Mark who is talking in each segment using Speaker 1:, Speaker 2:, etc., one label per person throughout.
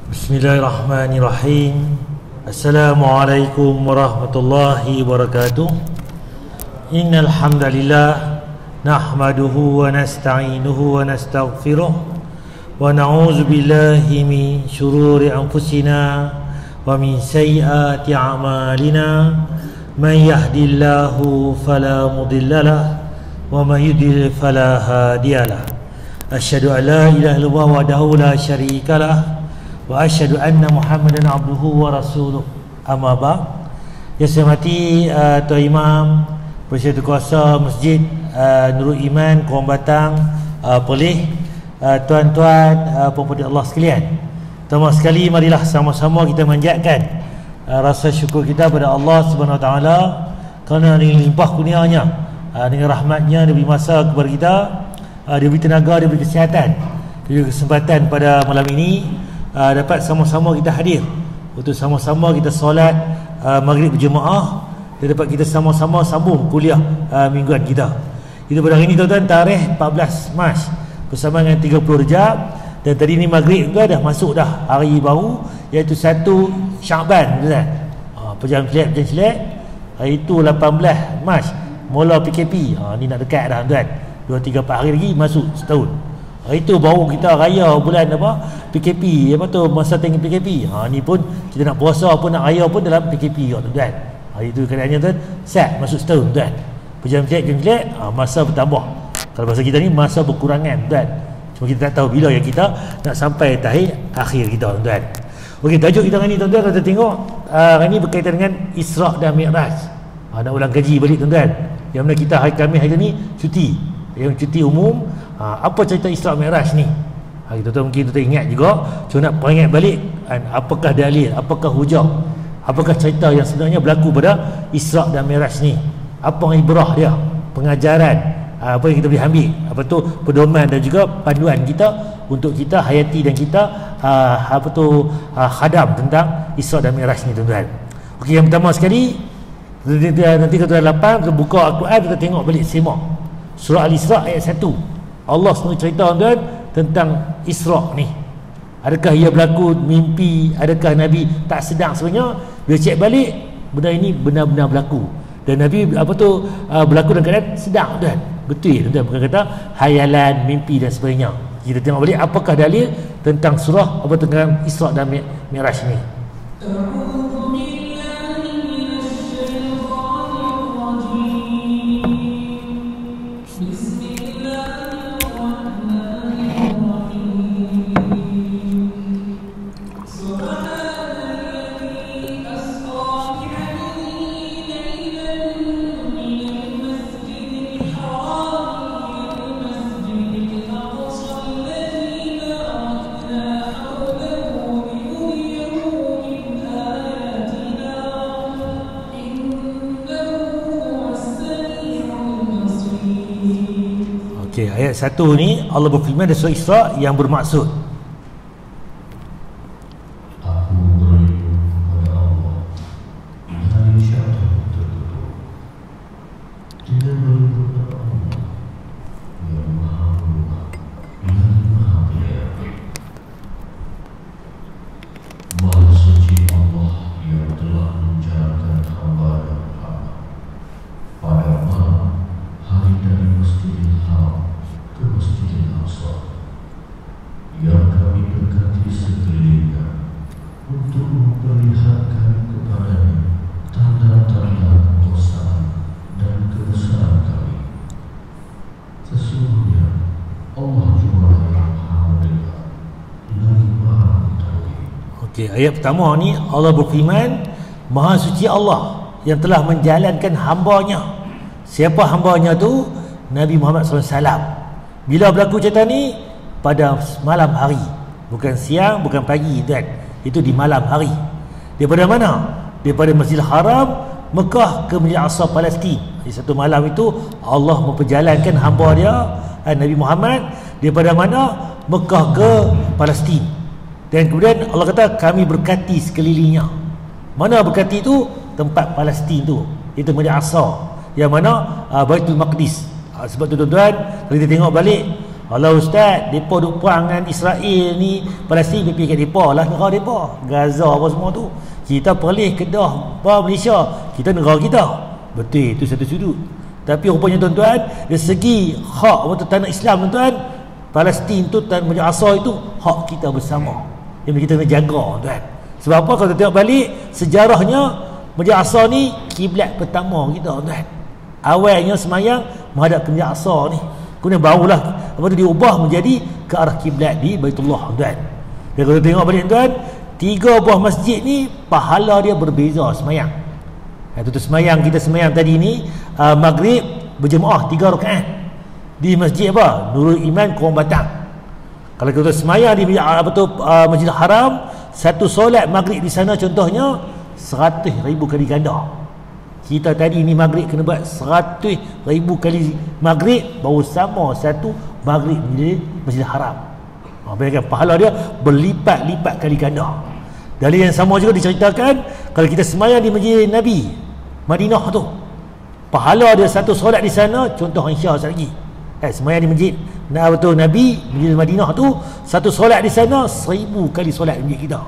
Speaker 1: Bismillahirrahmanirrahim. Assalamualaikum warahmatullahi wabarakatuh. Innal hamdalillah nahmaduhu wa nasta'inuhu wa nastaghfiruh wa na'udzu billahi min shururi anfusina wa min sayyiati a'malina. Man yahdihillahu fala mudhillalah wa man yudlil fala hadiyalah. Asyhadu an la ilaha illallah wahdahu la syarikalah wa asyhadu anna Muhammadan abduhu wa rasuluh. Amma ba'd. Yang saya hormati Tuan Imam, Presiden Kuasa Masjid Nurul Iman Korang Batang, Perlis, tuan-tuan puan-puan Allah sekalian. Pertama sekali marilah sama-sama kita manjatkan rasa syukur kita pada Allah Subhanahu Wa Taala kerana dengan limpah kurnianya, dengan rahmatnya dia beri masa kepada kita, dia beri tenaga, dia beri kesihatan, dia beri kesempatan pada malam ini dapat sama-sama kita hadir untuk sama-sama kita solat maghrib berjemaah dan dapat kita sama-sama sambung kuliah mingguan kita. Kita pada hari ini tuan-tuan, tarikh 14 Mac bersama dengan 30 Rejab, dan tadi ni maghrib tu dah masuk dah hari baru iaitu 1 Syaban tuan-tuan. Pejam silat hari itu 18 Mac mula PKP. Ni nak dekat dah tuan, 2-3-4 hari lagi masuk setahun. Hari itu baru kita raya bulan apa? PKP, apa tu, masa tengah PKP. Ni pun kita nak puasa pun, nak raya pun dalam PKP tuan-tuan. Hari itu keadaannya tuan, sat masuk setahun tuan. Pejam silat, masa bertambah. Kalau bahasa kita ni masa berkurangan tuan. Cuma kita tak tahu bila yang kita nak sampai tahap akhir kita tuan-tuan. Okey, tajuk kita hari ni tuan-tuan, kita tengok hari ni berkaitan dengan Isra' dan Mi'raj. Nak ulang kaji balik tuan-tuan. Yang mana kita hari ni cuti. Yang cuti umum. Apa cerita Isra' Mi'raj ni? Tuan-tuan mungkin tuan ingat juga. Cuma nak peringat balik, apakah dalil, apakah hujah, apakah cerita yang sebenarnya berlaku pada Isra' dan Mi'raj ni? Apa ibrah dia, pengajaran, apa yang kita boleh ambil, apa tu pedoman dan juga panduan kita untuk kita hayati dan kita khadam tentang Isra' dan Mi'raj ni tuan-tuan. Okey, yang pertama sekali, nanti kita lapang, kita buka Al-Quran, kita tengok balik, semak surah Al-Isra' ayat 1. Allah sendiri cerita tuan tentang Isra' ni. Adakah ia berlaku mimpi, adakah Nabi tak sedang sebenarnya? Bila cek balik, benda ini benar-benar berlaku, dan Nabi berlaku dalam keadaan sedang tuan. Betul tuan, bukan kata hayalan, mimpi dan sebagainya. Kita tengok balik apakah dalil tentang surah apa tentang Isra' dan Mi'raj ni. Ayat 1 ni Allah berfirman dalam surah Isra' yang bermaksud ayat pertama ni Allah berfirman, Maha suci Allah yang telah menjalankan hambanya. Siapa hambanya tu? Nabi Muhammad SAW. Bila berlaku cerita ni? Pada malam hari, bukan siang, bukan pagi tuan. Itu di malam hari. Daripada mana? Daripada Masjidil Haram Mekah ke Masjid Aqsa Palestin. Di satu malam itu Allah memperjalankan hamba dia Nabi Muhammad daripada mana? Mekah ke Palestin. Dan kemudian Allah kata kami berkati sekelilingnya. Mana berkati itu? Tempat Palestin tu, itu Masjid Aqsa, yang mana Baitul Maqdis. Sebab tu tuan-tuan, kalau kita tengok balik Allah ustaz, depa duk perang dengan Israel ni, Palestin pergi kat depa lah, negara depa, Gaza apa semua tu. Kita Perlis, Kedah, Malaysia, kita negara kita. Betul, itu satu sudut. Tapi rupanya tuan-tuan, dari segi hak waktu tanah Islam tuan-tuan, Palestin tu, tanah Masjid Aqsa itu hak kita bersama. Yang kita kena jaga tuan. Sebab apa? Kalau kita tengok balik sejarahnya, Masjid Aqsa ni kiblat pertama kita tuan. Awalnya semayang menghadap ke Masjid Aqsa ni. Kemudian barulah apa tu diubah menjadi ke arah kiblat di Baitullah tuan. Dan kalau tengok balik tuan, 3 buah masjid ni pahala dia berbeza semayang. Itu semayang, kita semayang tadi ni maghrib berjemaah 3 rakaat di masjid apa? Nurul Iman Kurang Batang. Kalau kita semayang di Masjidil Haram, satu solat maghrib di sana contohnya 100,000 kali ganda. Kita tadi ni maghrib kena buat 100,000 kali maghrib baru sama satu maghrib di Masjidil Haram. Bayangkan pahala dia berlipat-lipat kali ganda. Dari yang sama juga diceritakan kalau kita semayang di Masjid Nabi Madinah tu, pahala dia satu solat di sana, contoh insya lagi. Semayang di Masjid Nabi Masjid Madinah tu, satu solat di sana 1000 kali solat di masjid kita.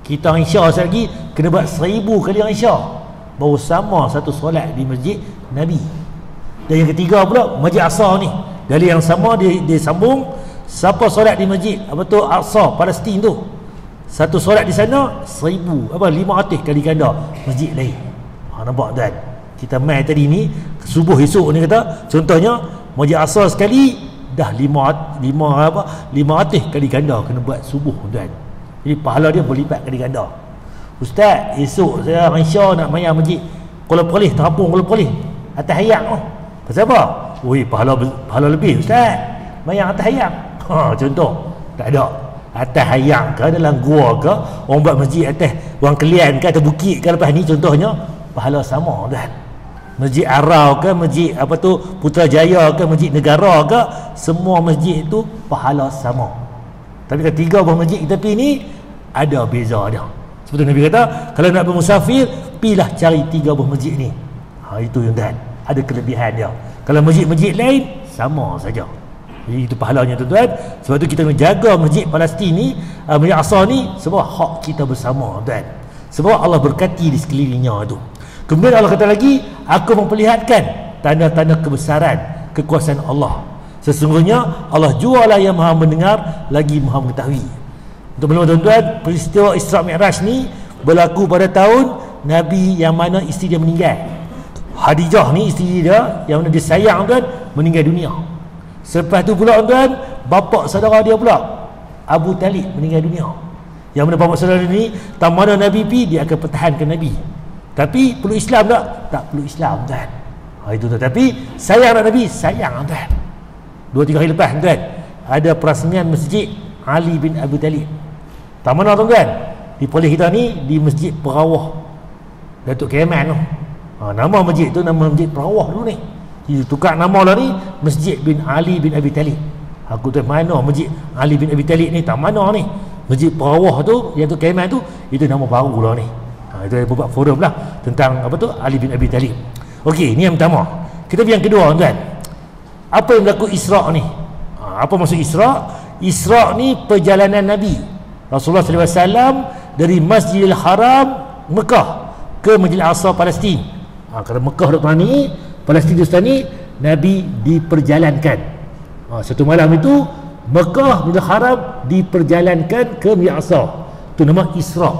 Speaker 1: Kita insya lagi kena buat 1000 kali insya, baru sama satu solat di Masjid Nabi. Dan yang ketiga pula Masjid Aqsa ni, dari yang sama dia sambung, siapa solat di Masjid Aqsa Palestin tu, satu solat di sana 500 kali ganda masjid lain. Nampak tuan, kita main tadi ni subuh esok ni kata contohnya Masjid Aqsa sekali dah 500 kali ganda kena buat subuh tuan. Jadi pahala dia berlipat kali ganda. Ustaz, esok saya Aisyah nak mayang masjid Kuala Perlis, terapung Kuala Perlis, atas hayang. Pasal apa? Oi, pahala lebih ustaz mayang atas hayang. Contoh, tak ada. Atas hayang ke, dalam gua ke, orang buat masjid atas Wang Kelian ke, atas bukit ke, lepas ni contohnya pahala sama kan. Masjid Arau ke, masjid Putrajaya ke, masjid Negara ke, semua masjid itu pahala sama. Tapi kalau 3 buah masjid kita pergi ni ada beza dia. Seperti Nabi kata, kalau nak bermusafir, pilah cari 3 buah masjid ni. Itu yang tuan, ada kelebihan dia. Kalau masjid-masjid lain sama saja. Jadi itu pahalanya tuan-tuan. Sebab tu kita kena jaga masjid Palestin ni, Masjid Aqsa ni, sebab hak kita bersama tuan. Sebab Allah berkati di sekelilingnya tu. Kemudian Allah kata lagi, aku memperlihatkan tanda-tanda kebesaran kekuasaan Allah. Sesungguhnya Allah jualah yang maha mendengar lagi maha mengetahui. Untuk belum tuan-tuan, peristiwa Isra Mi'raj ni berlaku pada tahun Nabi yang mana isteri dia meninggal. Khadijah ni isteri dia yang mana dia sayang tuan, meninggal dunia. Selepas tu pula tuan, bapa saudara dia pula Abu Talib meninggal dunia. Yang mana bapa saudara ni, tak mana Nabi pergi, dia akan pertahankan Nabi. Tapi perlu Islam tak? Tak perlu Islam tuan. Itu tuan. Tapi sayang nak Nabi, sayang tuan. 2-3 hari lepas tuan, ada perasmian masjid Ali bin Abi Talib. Tak mana tuan-tuan? Di polis kita ni, di Masjid Perawah Datuk Keman tu. Nama masjid tu nama Masjid Perawah dulu ni. Dia tukar nama lah ni Masjid bin Ali bin Abi Talib. Aku tu mana Masjid Ali bin Abi Talib ni, tak mana ni. Masjid Perawah tu yang tu Keman tu, itu nama baru lah ni. Itu ada beberapa forum lah tentang Ali bin Abi Talib. Okey, ni yang pertama. Kita yang kedua tuan, apa yang berlaku Isra ni? Apa maksud Isra? Isra ni perjalanan Nabi Rasulullah SAW dari Masjidil Haram Mekah ke Masjidil Aqsa Palestin. Kalau Mekah depan ni, Palestin di sana ni, Nabi diperjalankan. Satu malam itu Mekah Masjidil Haram diperjalankan ke Masjidil Aqsa. Itu nama Isra,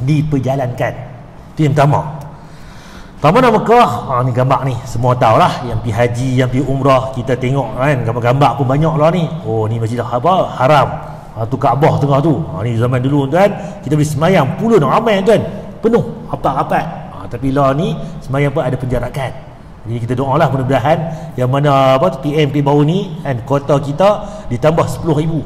Speaker 1: diperjalankan. Itu yang pertama. Pertama Mekah, ni gambar ni semua tahu lah, yang pergi haji, yang pergi umrah, kita tengok kan, gambar-gambar pun banyak lah ni. Ni Masjid Haram, tu Kaabah tengah tu. Ni zaman dulu tuan, kita boleh semayang puluh ramai tuan, penuh rapat-rapat. Tapi lah ni semayang pun ada penjarakan. Jadi kita doa lah mudah-mudahan yang mana PMP baru ni kan, kota kita ditambah 10,000.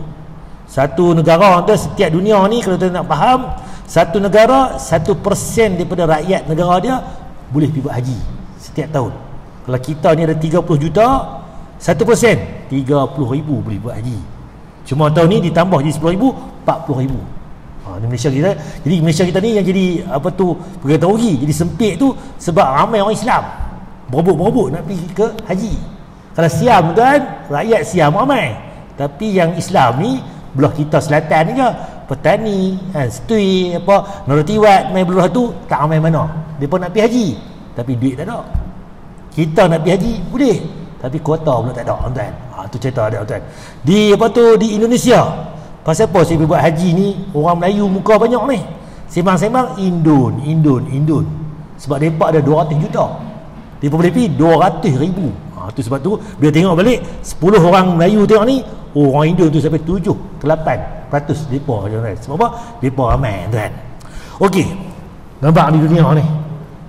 Speaker 1: Satu negara tuan, setiap dunia ni kalau tuan nak faham, satu negara 1% daripada rakyat negara dia boleh pergi buat haji setiap tahun. Kalau kita ni ada 30 juta, 1% 30,000 boleh buat haji. Cuma tahun ni ditambah jadi 10,000, 40,000. Di Malaysia kita. Jadi Malaysia kita ni yang jadi perkara rugi, jadi sempit tu sebab ramai orang Islam berebut-berebut nak pergi ke haji. Kalau Siam tuan, rakyat Siam ramai. Tapi yang Islam ni belah kita selatan ni je, petani, setui apa, Noratiwat main belah tu tak ramai mana. Depa nak pergi haji, tapi duit tak ada. Kita nak pergi haji boleh, tapi kuota pula tak ada tuan. Tu cerita dia tuan. Di apa tu di Indonesia. Pasal apa saya buat haji ni orang Melayu muka banyak ni. Sembang-sembang Indon. Sebab depa ada 200 juta. Depa boleh pergi 200,000. Tu sebab tu bila tengok balik 10 orang Melayu tengok ni, orang Indon tu sampai 7 ke 8% depa je kan. Sebab apa? Depa ramai tuan. Okey. Nampak di dunia ni.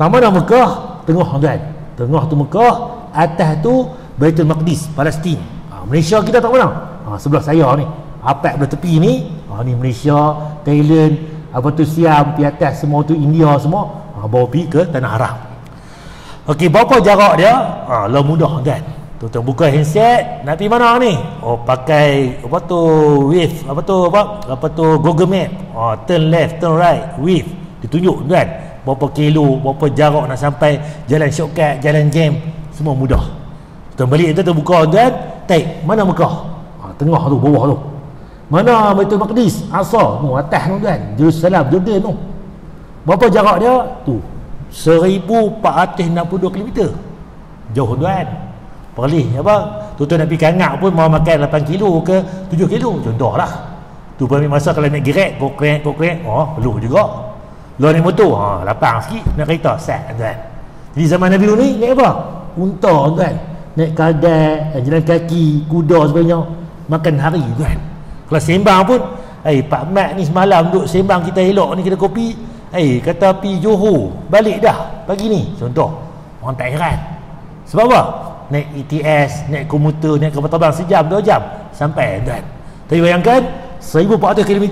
Speaker 1: Tambah dah Mekah, tengah tuan. Tengah tu Mekah, atas tu Baitul Maqdis, Palestin. Malaysia kita tak mana? Sebelah saya ni. Apak belah tepi ni, ni Malaysia, Thailand, apa tu Siam, pi atas semua tu India semua. Bawa pergi ke tanah Arab. Okey, berapa jarak dia? Lah mudah kan. Tuan buka handset, nak pergi mana ni? Pakai apa tu wave, apa tu Google Map. Turn left, turn right, wave. Ditunjuk kan. Berapa kilo, berapa jarak nak sampai, jalan shortcut, jalan jam, semua mudah. Tuan balik tu buka tuan, take mana Mekah? Tengah tu, bawah tu. Mana Baitul Maqdis? Aqsa, tu atas tu kan. Jerusalem, Jordan tu. Berapa jarak dia? Tu 1462 km. Jauh tuan. Perlih apa? Tuan nak pergi Kangak pun mau makan 8 kilo ke 7 kilo contohlah. Tu pun ambil masa kalau nak gerek, kokrek, perlu juga. Lu naik motor, lapang sikit, nak kereta sat tuan. Jadi zaman Nabi ni naik apa? Unta tuan. Naik kadal, jalan kaki, kuda sebagainya. Makan hari tuan. Kalau sembang pun, Pak Mat ni semalam duduk sembang kita elok ni, kita kopi. Kata pi Johor, balik dah pagi ni. Contoh, orang tak heran. Sebab apa? Naik ETS, naik komuter, naik kapal terbang sejam, 2 jam sampai tuan. Tapi bayangkan 1400 km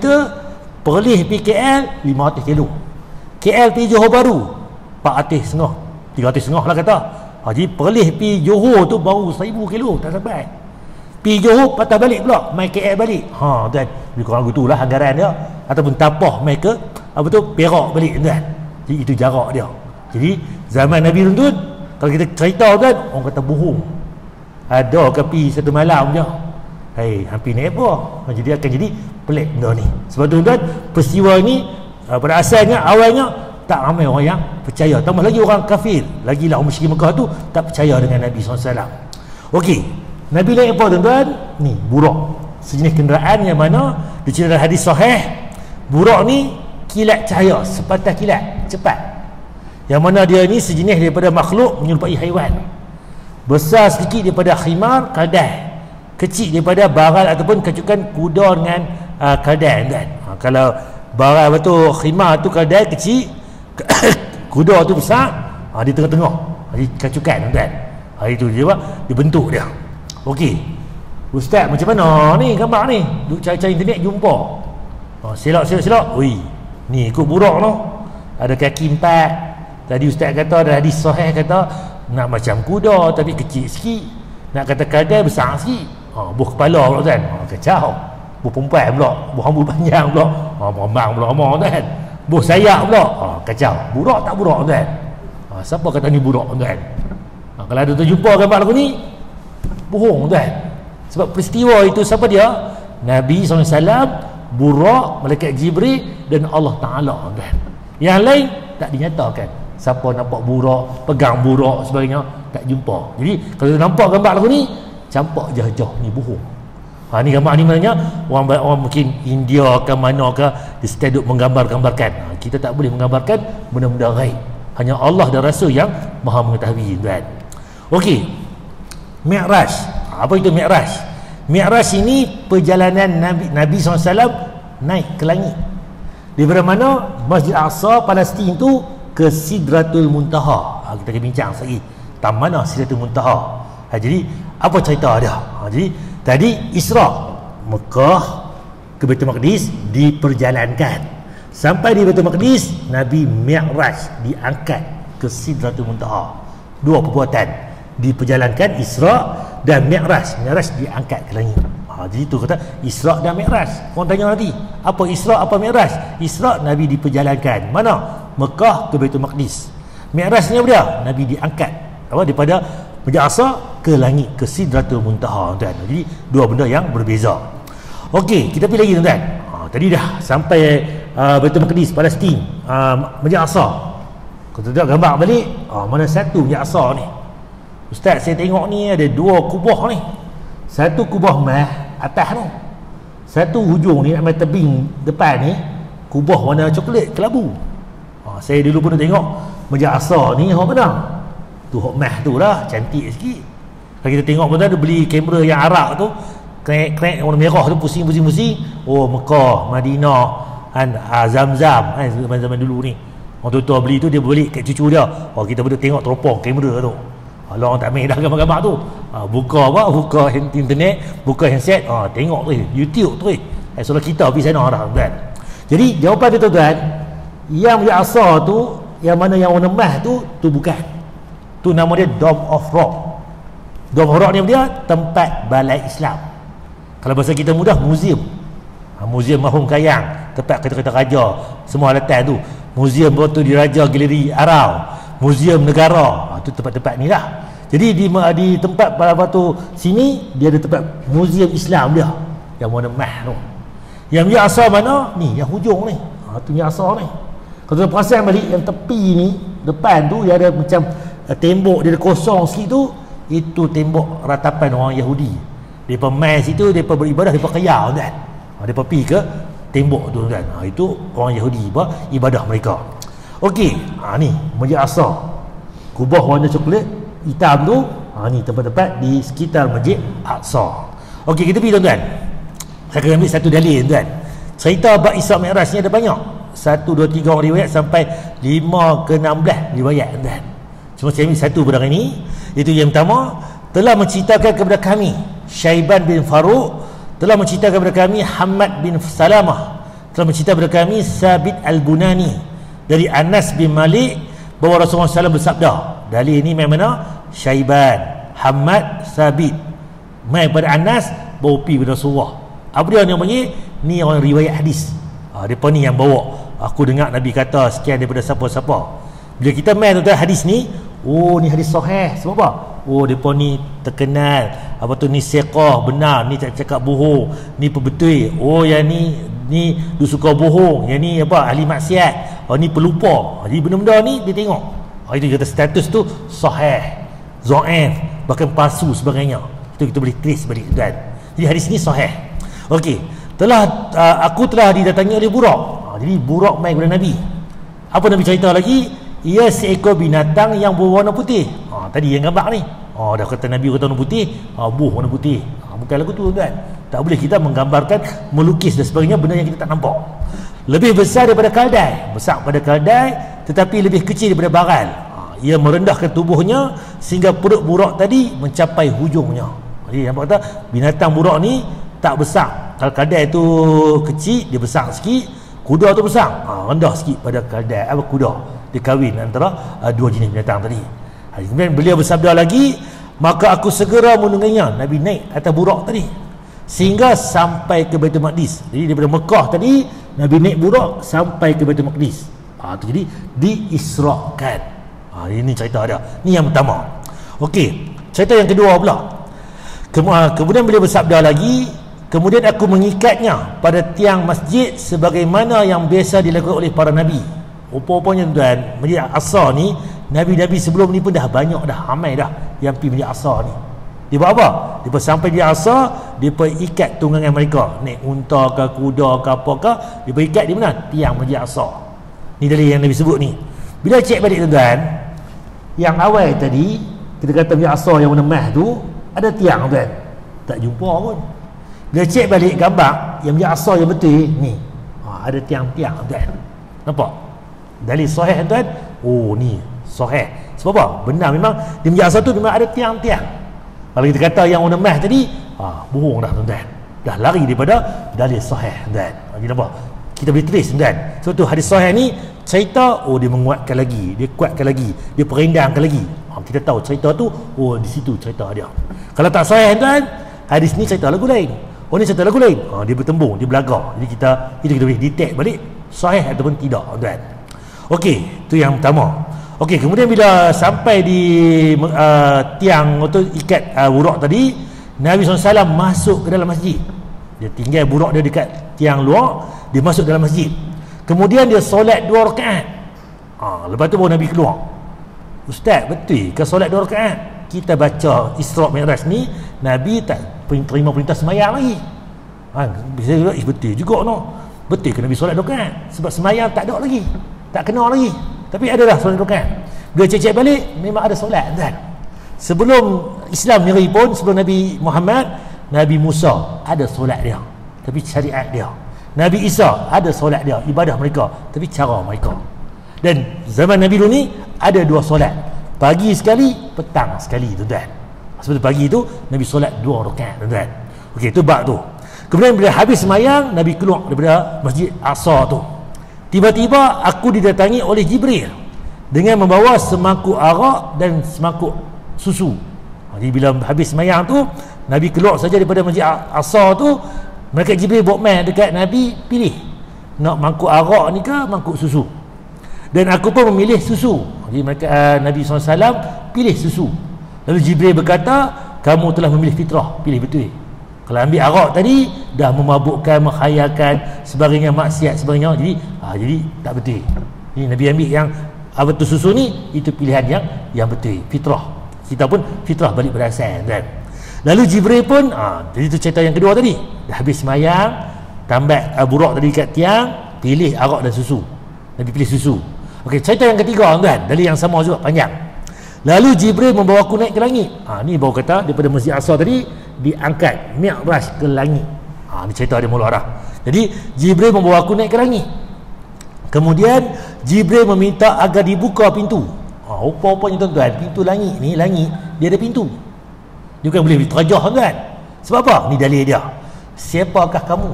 Speaker 1: Perlis pergi KL 500 km. KL pergi Johor Baru 400 setengah, 300 setengah lah kata. Jadi Perlis pergi Johor tu baru 1000 km tak sampai. Pergi Johor patah balik pula, mai KL balik. Tuan, lebih kurang gitulah anggaran dia. Ataupun tapah mai ke apa tu Perak balik tuan. Jadi itu jarak dia. Jadi zaman Nabi tu kalau kita cerita kan, orang kata bohong. Ada kopi satu malam je. Hampir naik apa? Jadi akan jadi pelik benda ni. Sebab tu tuan, peristiwa ni pada asalnya, awalnya tak ramai orang yang percaya. Tambah lagi orang kafir. Lagilah orang musyrik Mekah tu tak percaya dengan Nabi SAW. Okey. Nabi naik apa tuan-tuan? Ni, burak. Sejenis kenderaan yang mana diceritakan dalam hadis sahih. Burak ni kilat cahaya, sepatah kilat, cepat. Yang mana dia ni sejenis daripada makhluk menyerupai haiwan. Besar sedikit daripada khimar, kadal. Kecil daripada baral ataupun kecukan kuda dengan kadal kan. Kalau baral tu khimar tu kadal kecil, kuda tu besar, di tengah-tengah. Jadi kecukan kan. Itu dia dibentuk dia. Okey. Ustaz macam mana ni gambar ni? Duk cari-cari internet jumpa. Selok. Oi. Ni ikut burak tu. Ada kaki 4. Tadi ustaz kata ada hadis sahih kata nak macam kuda tapi kecil sikit. Nak kata kadal besar sikit. Buah kepala pula kan. Kacau. Buah perempuan pula. Buah rambut panjang pula. Memang pula ramah kan. Buah sayap pula. Kacau. Burak tak burak kan. Siapa kata ni burak kan. Kalau ada terjumpa gambar lagu ni, bohong kan. Sebab peristiwa itu siapa dia? Nabi SAW, burak, malaikat Jibril dan Allah Ta'ala kan. Yang lain tak dinyatakan. Siapa nampak burak, pegang burak sebagainya, tak jumpa. Jadi kalau nampak gambar lagu ni, campak jauh-jauh ni bohong. Ni gambar ni maknanya orang mungkin India ke mana ke dia setiap duk menggambar-gambarkan. Kita tak boleh menggambarkan benda-benda gaib. Hanya Allah dan Rasul yang Maha mengetahui kan. Okey. Mi'raj. Apa itu Mi'raj? Mi'raj ini perjalanan Nabi SAW naik ke langit. Daripada mana? Masjid Aqsa Palestin tu ke Sidratul Muntaha. Kita akan bincang sekali. Tam mana Sidratul Muntaha? Jadi apa cerita dia? Jadi tadi Isra Mekah ke Baitul Maqdis diperjalankan. Sampai di Baitul Maqdis Nabi Mi'raj diangkat ke Sidratul Muntaha. Dua perbuatan diperjalankan, Isra dan Mi'raj. Mi'raj diangkat ke langit. Jadi itu kata Isra dan Mi'raj. Orang tanya nanti, apa Isra apa Mi'raj? Isra Nabi diperjalankan. Mana? Mekah ke Baitul Maqdis. Mi'rajnya dia Nabi diangkat daripada Masjid Aqsa ke langit, ke Sidratul Muntaha, tuan. Jadi dua benda yang berbeza. Okey, kita pergi lagi, tuan. Tadi dah sampai Baitul Maqdis, Palestin, Masjid Aqsa. Kita tengok gambar balik, mana satu Masjid Aqsa ni. Ustaz, saya tengok ni ada dua kubah ni. Satu kubah mah atas tu, satu hujung ni ambil tebing depan ni, kubah warna coklat kelabu. Saya dulu pun tengok Masjid Aqsa ni hok mana tu, hok mah tu lah, cantik sikit. Kalau kita tengok pun ada beli kamera yang Arab tu, krek warna merah tu, pusing. Oh, Mekah, Madinah kan, Zam-Zam kan, zaman dulu ni orang tua beli tu, dia beli kat cucu dia. Kita boleh tengok teropong kamera tu. Kalau orang tak main dah gambar-gambar tu, buka internet, buka handset, tengok tu YouTube tu. Soalnya kita pergi sana dah, tuan. Jadi jawapan dia, tuan, yang Masjid Aqsa tu, yang mana yang warna emas tu bukan. Tu nama dia Dome of Rock. Dome of Rock ni dia tempat balai Islam. Kalau bahasa kita mudah, muzium. Muzium Mahum Kayang, tempat kereta-kereta raja semua letak tu. Muzium Batu Diraja Galeri Arau, Muzium Negara, tu tempat-tempat ni lah. Jadi di tempat batu sini dia ada tempat muzium Islam dia yang warna emas tu. Yang Masjid Aqsa mana? Ni yang hujung ni. Tu Masjid Aqsa ni. Kalau kita perasan balik yang tepi ni, depan tu yang ada macam tembok dia ada kosong sikit tu, itu tembok ratapan orang Yahudi. Depa mai situ, depa beribadah, depa qiyam, kan. Depa pergi ke tembok tu, kan. Itu orang Yahudi ibadah mereka. Okey, ni Masjid Aqsa. Kubah warna coklat hitam tu, ni tempat-tempat di sekitar Masjid Aqsa. Okey, kita pergi, tuan-tuan. Saya akan ambil satu dalil, tuan. Cerita bab Isra Mi'raj ni ada banyak. 1, 2, 3 orang riwayat sampai 5 ke 16 riwayat, tuan. Cuma saya ambil satu pada hari ini. Itu yang pertama, telah menceritakan kepada kami Syaiban bin Faruq, telah menceritakan kepada kami Hamad bin Salamah, telah menceritakan kepada kami Sabit Al-Bunani dari Anas bin Malik bahawa Rasulullah SAW bersabda. Dalil ini memang mana? Syaiban, Hamad, Sabit mai pada Anas, bawa pergi pada Rasulullah. Apa dia yang panggil? Ni orang riwayat hadis. Mereka ni yang bawa, aku dengar Nabi kata sekian daripada siapa-siapa. Bila kita main tuan hadis ni, ni hadis sahih. Sebab apa? Mereka ni terkenal, apa tu, ni siqah, benar, ni tak cakap bohong, ni pebetul. Yang ni dia suka bohong, yang ni apa, ahli maksiat, ni pelupa. Jadi benda-benda ni dia tengok. Itu kata status tu sahih, dhaif, bahkan palsu sebagainya. Itu kita boleh trace balik, tuan. Jadi hadis ni sahih. Okey, aku telah didatangi oleh burak. Jadi burak mai kepada Nabi. Apa Nabi cerita lagi? Ia seekor binatang yang berwarna putih. Tadi yang gambar ni. Dah kata Nabi kata warna putih, buh warna putih. Bukan lagu tu, tuan. Tak boleh kita menggambarkan, melukis dan sebagainya benda yang kita tak nampak. Lebih besar daripada kaldai, besar pada kaldai tetapi lebih kecil daripada baral. Ia merendahkan tubuhnya sehingga perut burak tadi mencapai hujungnya. Jadi nampak kata binatang burak ni tak besar. Kalau kaldai tu kecil, dia besar sikit. Kuda tu besar, rendah sikit pada kaldai, kuda. Dia kahwin antara dua jenis binatang tadi. Kemudian beliau bersabda lagi, maka aku segera menungganginya. Nabi naik atas burak tadi sehingga sampai ke Baitul Maqdis. Jadi daripada Mekah tadi Nabi naik burak sampai ke Baitul Maqdis. Jadi diisrakan. Ini cerita dia. Ni yang pertama. Okey, cerita yang kedua pula. Kemudian beliau bersabda lagi, kemudian aku mengikatnya pada tiang masjid sebagaimana yang biasa dilakukan oleh para nabi. Rupa-rupanya, tuan, Masjid Aqsa ni, nabi-nabi sebelum ni pun dah banyak dah, ramai dah yang pergi Masjid Aqsa ni. Dia buat apa? Dia sampai di Aqsa, dia ikat tunggangan mereka, naik unta ke kuda ke apa ke, dia ikat di mana? Tiang Masjid Aqsa. Ni dalil yang Nabi sebut ni. Bila cek balik, tuan, yang awal tadi kita kata Masjid Aqsa yang warna emas tu ada tiang, tuan, tak jumpa pun. Bila cek balik gambar yang Masjid Aqsa yang betul ni, ada tiang-tiang, tuan. Nampak? Dalil sahih, tuan. Ni sahih. Sebab apa? Benar memang di Masjid Aqsa tu memang ada tiang-tiang. Kalau kita kata yang warna emas tadi, bohong dah, tuan. Dah lari daripada dalil sahih, tuan. Kita nampak? Kita boleh trace, tuan. Sebab tu hadis sahih ni cerita, dia menguatkan lagi, dia kuatkan lagi, dia perindangkan lagi. Kita tahu cerita tu, di situ cerita dia. Kalau tak sahih, tuan, hadis ni cerita lagu lain. Ni cerita lagu lain. Dia bertembung, dia belagak. Jadi kita boleh detect balik sahih ataupun tidak, tuan. Okey, tu yang pertama. Okey, kemudian bila sampai di tiang atau ikat buraq tadi, Nabi SAW masuk ke dalam masjid. Dia tinggal buraq dia dekat tiang luar, dia masuk dalam masjid. Kemudian dia solat 2 rakaat. Lepas tu baru Nabi keluar. Ustaz, betul ke solat 2 rakaat? Kita baca Isra' Mi'raj ni, Nabi tak terima perintah sembahyang lagi. Bisa juga, betul juga no. Betul ke Nabi solat 2 rakaat? Sebab sembahyang tak ada lagi, tak kena lagi. Tapi ada dah solat 2 rakaat. Bila cek-cek balik, memang ada solat kan. Sebelum Islam ni pun, sebelum Nabi Muhammad, Nabi Musa ada solat dia, tapi syariat dia. Nabi Isa ada solat dia, ibadah mereka, tapi cara mereka. Dan zaman Nabi dulu ni ada 2 solat, pagi sekali, petang sekali, tuan-tuan. Sebab pagi tu Nabi solat 2 rakaat, tuan-tuan. Okey, tu bab tu. Kemudian bila habis sembahyang, Nabi keluar daripada Masjid Aqsa tu. Tiba-tiba aku didatangi oleh Jibril dengan membawa semangkuk arak dan semangkuk susu. Jadi bila habis sembahyang tu, Nabi keluar saja daripada Masjid Aqsa tu, malaikat Jibril bawa mai dekat Nabi, pilih nak mangkuk arak ni ke mangkuk susu. Dan aku pun memilih susu. Jadi Nabi SAW pilih susu. Lalu Jibril berkata, kamu telah memilih fitrah, pilih betul. Kalau ambil arak tadi dah memabukkan, menghayalkan sebagainya, maksiat sebagainya, jadi tak betul. Ini Nabi ambil yang apa tu susu ni, itu pilihan yang betul, fitrah. Kita pun fitrah balik pada asal kan. Lalu Jibril pun jadi itu cerita yang kedua tadi. Dah habis sembahyang, tambah buraq tadi kat tiang, pilih arak dan susu. Nabi pilih susu. Okey, cerita yang ketiga tuan, dari yang sama juga panjang. Lalu Jibril membawa aku naik ke langit. Ni baru kata daripada Masjid Aqsa tadi diangkat Mi'raj ke langit. Ni cerita dia mula dah. Jadi Jibril membawa aku naik ke langit. Kemudian Jibril meminta agar dibuka pintu. Rupa-rupanya tuan-tuan, pintu langit ni, langit dia ada pintu. Dia bukan boleh diterajah tuan. Sebab apa? Ni dalil dia. Siapakah kamu?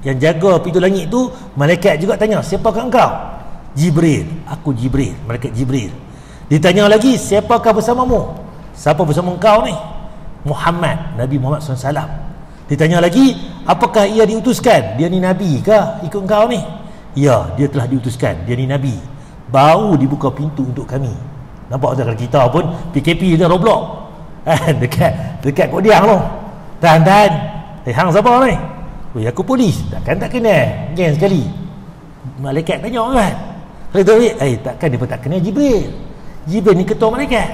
Speaker 1: Yang jaga pintu langit tu, malaikat juga tanya, siapakah engkau? Jibril. Aku Jibril, malaikat Jibril. Ditanya lagi, siapakah bersamamu? Siapa bersama engkau ni? Muhammad, Nabi Muhammad SAW. Ditanya lagi, apakah ia diutuskan? Dia ni Nabi ke ikut engkau ni? Ya, dia telah diutuskan, dia ni Nabi. Baru dibuka pintu untuk kami. Nampak tak, kalau kita pun PKP dia Roblox dekat Kodiang tu, tahan hang siapa ni? Aku polis. Tak kenal, geng sekali. Malaikat tanya kan, kalau tu takkan dia pun tak kenal Jibril. Jibril ni ketua malaikat.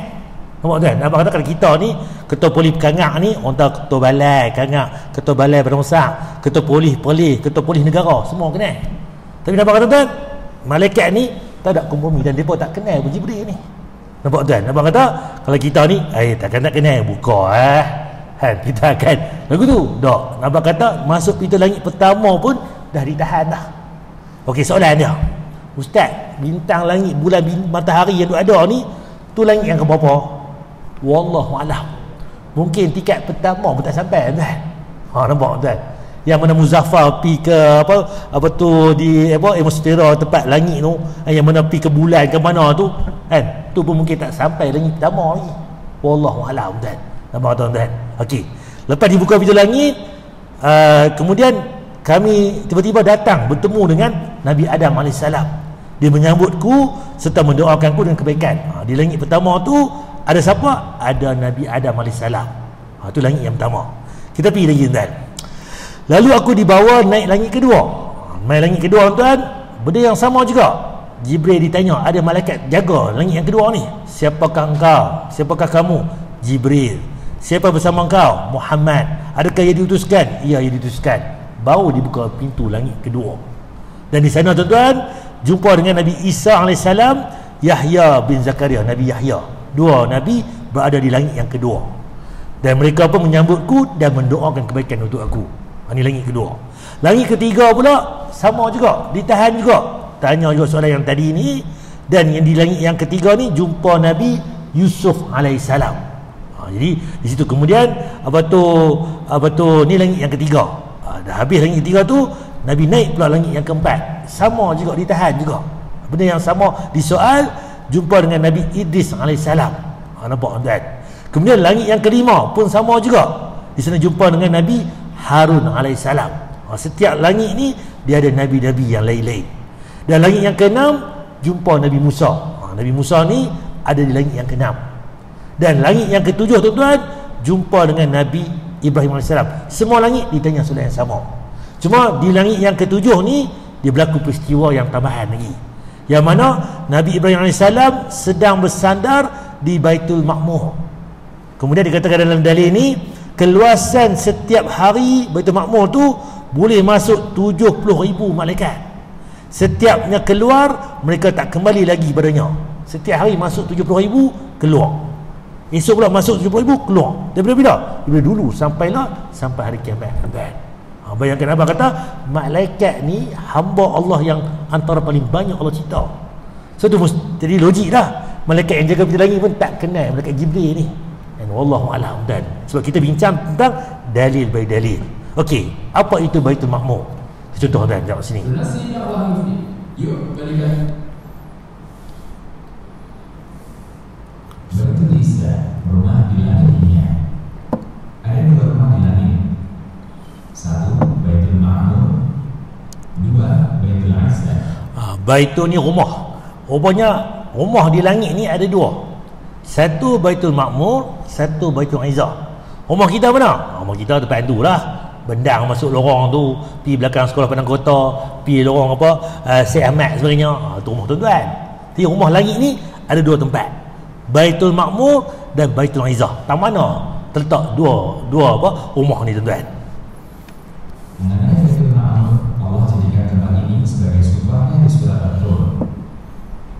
Speaker 1: Nampak kan? Nampak kata kalau kita ni ketua polis Kangak ni, orang tahu ketua balai Kangak, ketua balai Barongsang, ketua polis ketua polis negara, semua kenal. Tapi nampak kata tuan, malaikat ni tak ada kompromi dan depa tak kenal pun Jibril ni. Nampak tuan? Nampak kata kalau kita ni takkan tak kenal, buka kita akan lagu tu. Tak. Nampak kata masuk pintu langit pertama pun dah ditahan dah. Okey, soalan dia, Ustaz, bintang langit, bulan, matahari yang ada ni, tu langit yang ke berapa? Wallahualam. Mungkin tiket pertama pun tak sampai tuan. Nampak tuan? Yang mana Muzaffar pi ke apa tu di atmosfera tempat langit tu, yang mana pi ke bulan ke mana tu kan, tu pun mungkin tak sampai langit pertama lagi. Wallahualam tuan. Nampak tuan-tuan? Okey, lepas dibuka pintu langit, kemudian kami tiba-tiba datang bertemu dengan Nabi Adam AS. Dia menyambutku serta mendoakanku dengan kebaikan. Di langit pertama tu ada siapa? Ada Nabi Adam AS. Itu langit yang pertama. Kita pergi lagi tuan. Lalu aku dibawa naik langit kedua. Naik langit kedua tuan, benda yang sama juga. Jibril ditanya, ada malaikat jaga langit yang kedua ni. Siapakah engkau? Siapakah kamu? Jibril. Siapa bersama engkau? Muhammad. Adakah ia diutuskan? Ya, ia diutuskan. Baru dibuka pintu langit kedua. Dan di sana tuan-tuan jumpa dengan Nabi Isa AS, Yahya bin Zakaria, Nabi Yahya. Dua Nabi berada di langit yang kedua. Dan mereka pun menyambutku dan mendoakan kebaikan untuk aku. Ini langit kedua. Langit ketiga pula sama juga, ditahan juga. Tanya juga soalan yang tadi ni. Dan yang di langit yang ketiga ni jumpa Nabi Yusuf AS. Jadi di situ kemudian apa tu ni langit yang ketiga. Dah habis langit ketiga tu, Nabi naik pula langit yang keempat. Sama juga, ditahan juga. Benda yang sama disoal, jumpa dengan Nabi Idris AS. Nampak tuan? Kemudian langit yang kelima pun sama juga. Di sana jumpa dengan Nabi Harun AS. Setiap langit ni dia ada nabi-nabi yang lain-lain. Dan langit yang keenam jumpa Nabi Musa. Nabi Musa ni ada di langit yang ke-6. Dan langit yang ke-7 tuan-tuan jumpa dengan Nabi Ibrahim AS. Semua langit ditanya soalan yang sama. Cuma di langit yang ke-7 ni dia berlaku peristiwa yang tambahan lagi, yang mana Nabi Ibrahim AS sedang bersandar di Baitul Ma'mur. Kemudian dikatakan dalam dalil ni, keluasan setiap hari Baitul Ma'mur tu boleh masuk 70,000 malaikat. Setiapnya keluar, mereka tak kembali lagi padanya. Setiap hari masuk 70,000, keluar. Esok pula masuk 70,000, keluar. Daripada bila? Daripada dulu sampai hari kiamat. Bayangkan Abang kata, malaikat ni hamba Allah yang antara paling banyak Allah cipta. So tu jadi logik dah. Malaikat yang jaga pintu langit pun tak kenal malaikat Jibril ni. Dan wallahu a'lam. Dan sebab kita bincang tentang dalil by dalil. Okey, apa itu Baitul Ma'mur? Contoh dan jawab sini.
Speaker 2: Yuk balikan. Baitul Izza, rumah di langit dunia. Ada 2 rumah di langit. 1 Baitul Ma'mur, 2 Baitul Izza.
Speaker 1: Baitul ni rumah. Rupanya rumah di langit ni ada 2. Satu Baitul Ma'mur, satu Baitul Izza. Rumah kita mana? Rumah kita tempat tu lah. Bendang masuk lorong tu, pergi belakang sekolah Padang Kota, pergi lorong apa, Syekh Ahmad sebenarnya. Tu rumah tuan-tuan. Jadi rumah langit ni ada 2 tempat. Baitul Ma'mur dan Baitul Izza. Tak mana terletak dua apa rumah ni tuan-tuan.
Speaker 2: Mengenai Baitul Ma'mur, Allah jadikan tempat ini sebagai sumpahnya di surat At-Tur,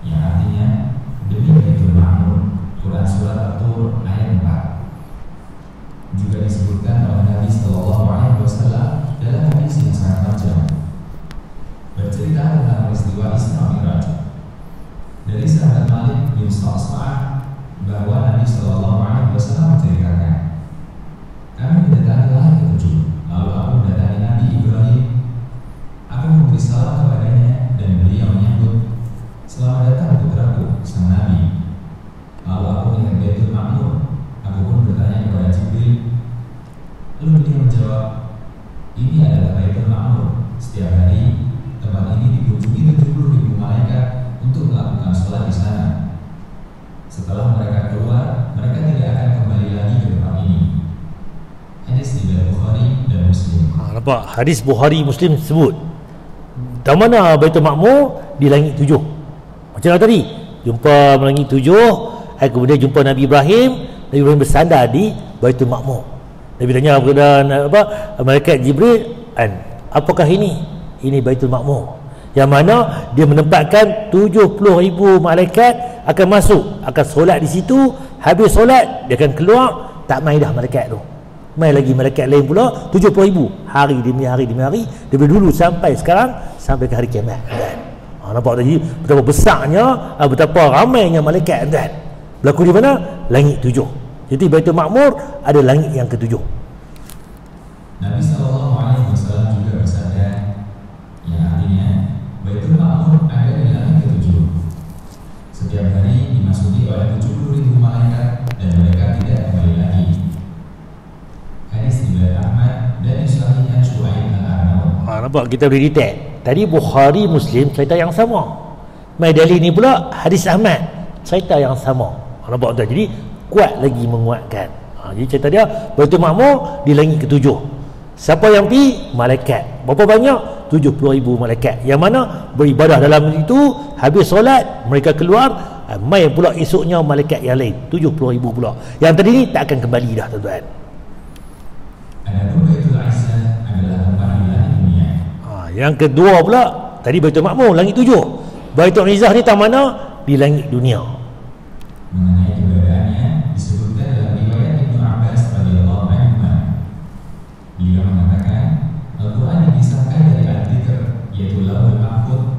Speaker 2: yang artinya demi Baitul Ma'mur. Quran surat At-Tur ayat 4. Juga disebutkan oleh Nabi SAW dalam hadis yang sangat panjang, bercerita tentang peristiwa Isra Mi'raj. Dari sahabat Malik bin Sa'sa'ah bahwa Nabi SAW menceritakan, kami mendatangi langit ke-7, lalu aku mendatangi Nabi Ibrahim. Aku memberi salam kepadanya dan beliau menyambut, selamat datang putraku, sang Nabi. Lalu aku melihat Baitul Ma'mur. Aku pun bertanya kepada Jibril. Lalu beliau menjawab, ini adalah Baitul Ma'mur. Setiap hari tempat ini dikunjungi 70,000 malaikat untuk melakukan sholat di sana. Setelah mereka keluar, mereka tidak akan kembali lagi ke tempat ini. Hadis riwayat Bukhari dan Muslim.
Speaker 1: Nampak? Hadis Bukhari Muslim sebut. Di mana Baitul Ma'mur? Di langit 7. Macam mana tadi? Jumpa langit 7. Kemudian jumpa Nabi Ibrahim. Nabi Ibrahim bersandar di Baitul Ma'mur. Nabi tanya kepada malaikat Jibril, apakah ini? Ini Baitul Ma'mur, yang mana dia menempatkan 70,000 malaikat akan masuk, akan solat di situ. Habis solat dia akan keluar, tak main dah malaikat tu. Main lagi malaikat lain pula 70,000 hari demi hari demi hari, dari dulu sampai sekarang, sampai ke hari kiamat. Nampak tadi betapa besarnya, betapa ramainya malaikat kan. Berlaku di mana? Langit 7. Jadi Baitul Ma'mur ada langit yang ke-7.
Speaker 2: Nabi SAW juga bersabda, yang artinya Baitul Ma'mur ada di langit ke-7. Setiap hari dimasuki oleh 70,000 malaikat dan mereka tidak kembali lagi. Hadis riwayat Ahmad dan disahihkan Syuaib al-Arnaud.
Speaker 1: Nampak kita boleh detect. Tadi Bukhari Muslim cerita yang sama. Mai dalil ni pula hadis Ahmad cerita yang sama. Nampak tak? Jadi kuat lagi menguatkan. Jadi cerita dia Baitul Ma'mur di langit ke-7. Siapa yang pergi? Malaikat. Berapa banyak? 70,000 malaikat. Yang mana beribadah dalam itu, habis solat mereka keluar, mai pula esoknya malaikat yang lain 70,000 pula. Yang tadi ni tak akan kembali dah tuan-tuan.
Speaker 2: Adapun Baitul Izza adalah tempat di langit dunia.
Speaker 1: Yang kedua pula tadi Baitul Ma'mur langit 7. Baitul Izza ni tak mana? Di langit dunia.
Speaker 2: Mengenai keberadaannya disebutkan dalam riwayat Ibnu Abbas radhiyallahu anhu. Beliau mengatakan, Al-Quran dipisahkan dari Al-Dzikr, yaitu Lauhul Mahfuz,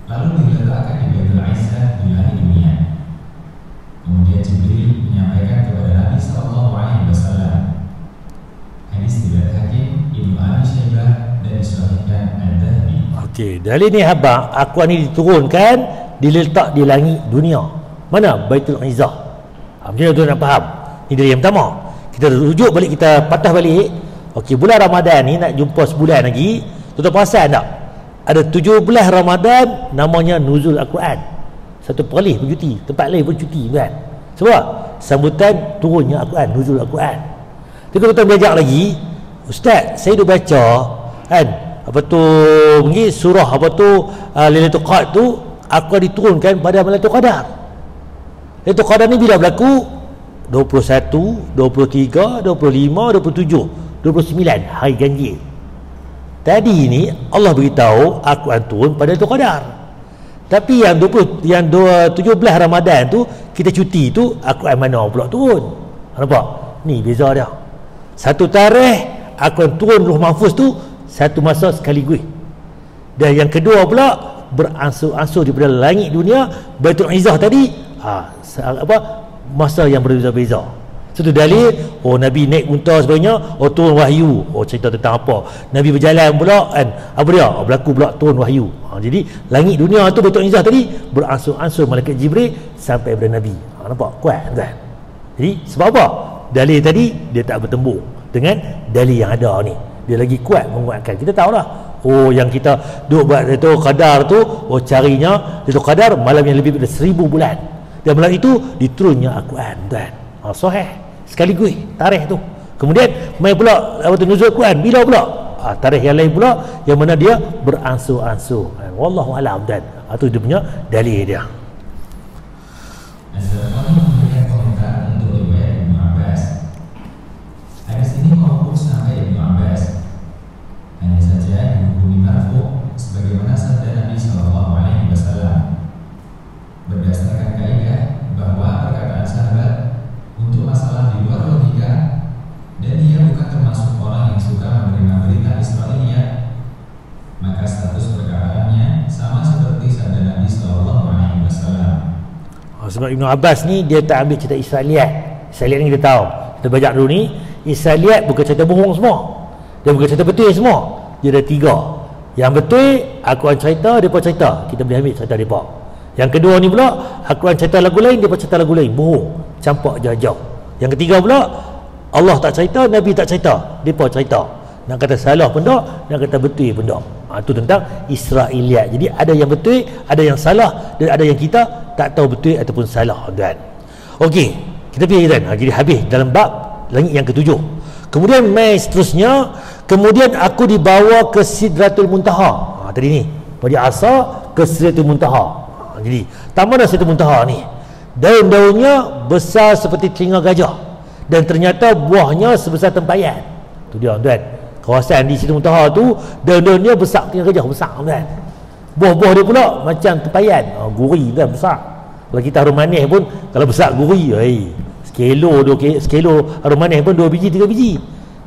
Speaker 2: lalu diletakkan di Baitul Izza di langit dunia. Kemudian Jibril menyampaikan kepada Nabi SAW. Hadis riwayat Hakim, Ibnu Abi Syaibah dan disahihkan Al-Dhahabi.
Speaker 1: Okey, dalil ni habaq Al-Quran ni diturunkan, diletak di langit dunia. Mana? Baitul Izza. Macam mana tuan nak faham? Ini dari yang pertama. Kita rujuk balik, kita patah balik. Okey, bulan Ramadan ni nak jumpa sebulan lagi. Tuan perasan tak? Ada 17 Ramadan namanya nuzul Al-Quran. satu perlis pun cuti, tempat lain pun cuti kan. Sebab sambutan turunnya Al-Quran, nuzul Al-Quran. Jadi kalau tuan belajar lagi, ustaz saya dah baca kan apa tu mungkin surah apa tu Lailatul Qadar tu aku diturunkan pada Lailatul Qadar. Lailatul Qadar ni bila berlaku? 21, 23, 25, 27, 29 hari ganjil. Tadi ni Allah beritahu Al-Quran turun pada Lailatul Qadar. Tapi yang 17 Ramadan tu kita cuti tu Al-Quran mana pula turun? Nampak? Ni beza dia. Satu tarikh Al-Quran turun Lauh Mahfuz tu satu masa sekaligus. Dan yang kedua pula beransur-ansur daripada langit dunia Baitul Izzah tadi masa yang berbeza-beza. Satu dalil, Nabi naik unta sebenarnya, turun wahyu. Cerita tentang apa? Nabi berjalan pula kan, apa dia? Berlaku pula turun wahyu. Jadi langit dunia tu Baitul Izzah tadi beransur-ansur malaikat Jibril sampai kepada Nabi. Nampak? Kuat kan? Jadi sebab apa? Dalil tadi dia tak bertembung dengan dalil yang ada ni. Dia lagi kuat menguatkan. Kita tahulah, yang kita duk buat itu qadar tu, carinya itu qadar malam yang lebih daripada 1000 bulan. Dan malam itu diturunnya Al-Quran kan. Sahih sekaligus tarikh tu. Kemudian mai pula waktu nuzul Quran bila pula? Tarikh yang lain pula yang mana dia beransur-ansur. Wallahu a'lam dan itu dia punya dalil dia.
Speaker 2: Memberikan komentar untuk riwayat Ibnu Abbas. Hadis ini mauquf sampai Ibnu Abbas. Hanya saja dihukumi marfu sebagaimana sabda Nabi sallallahu alaihi wasallam. Berdasarkan kaidah bahwa perkataan sahabat untuk masalah di luar logika dan dia bukan termasuk orang yang suka menerima berita Israiliyat, maka status perkataannya sama seperti sabda Nabi sallallahu alaihi wasallam.
Speaker 1: Sebab Ibnu Abbas ni dia tak ambil cerita Israiliyat. Israiliyat ni kita tahu. Kita baca dulu ni, Israiliyat bukan cerita bohong semua. Dia bukan cerita betul semua. Dia ada 3. Yang betul Al-Quran cerita, depa cerita. Kita boleh ambil cerita depa. Yang kedua ni pula Al-Quran cerita lagu lain, depa cerita lagu lain. Bohong, campak jauh-jauh. Yang ketiga pula Allah tak cerita, Nabi tak cerita, depa cerita. Nak kata salah pun tak, nak kata betul pun tak. Itu tentang Israiliyat. Jadi ada yang betul, ada yang salah, dan ada yang kita tak tahu betul ataupun salah kan. Okey, kita pergi kan. Jadi habis dalam bab langit yang ke-7. Kemudian mai seterusnya, kemudian aku dibawa ke Sidratul Muntaha. Tadi ni pada asal ke Sidratul Muntaha. Jadi taman Sidratul Muntaha ni daun-daunnya besar seperti telinga gajah dan ternyata buahnya sebesar tempayan. Tu dia tuan. Kawasan di Sidratul Muntaha tu daun-daunnya besar telinga gajah, besar tuan. Buah-buah dia pula macam tempayan, gurih kan, besar. Kalau kita harum manis pun kalau besar gurih, sekilo harum manis pun 2 biji 3 biji.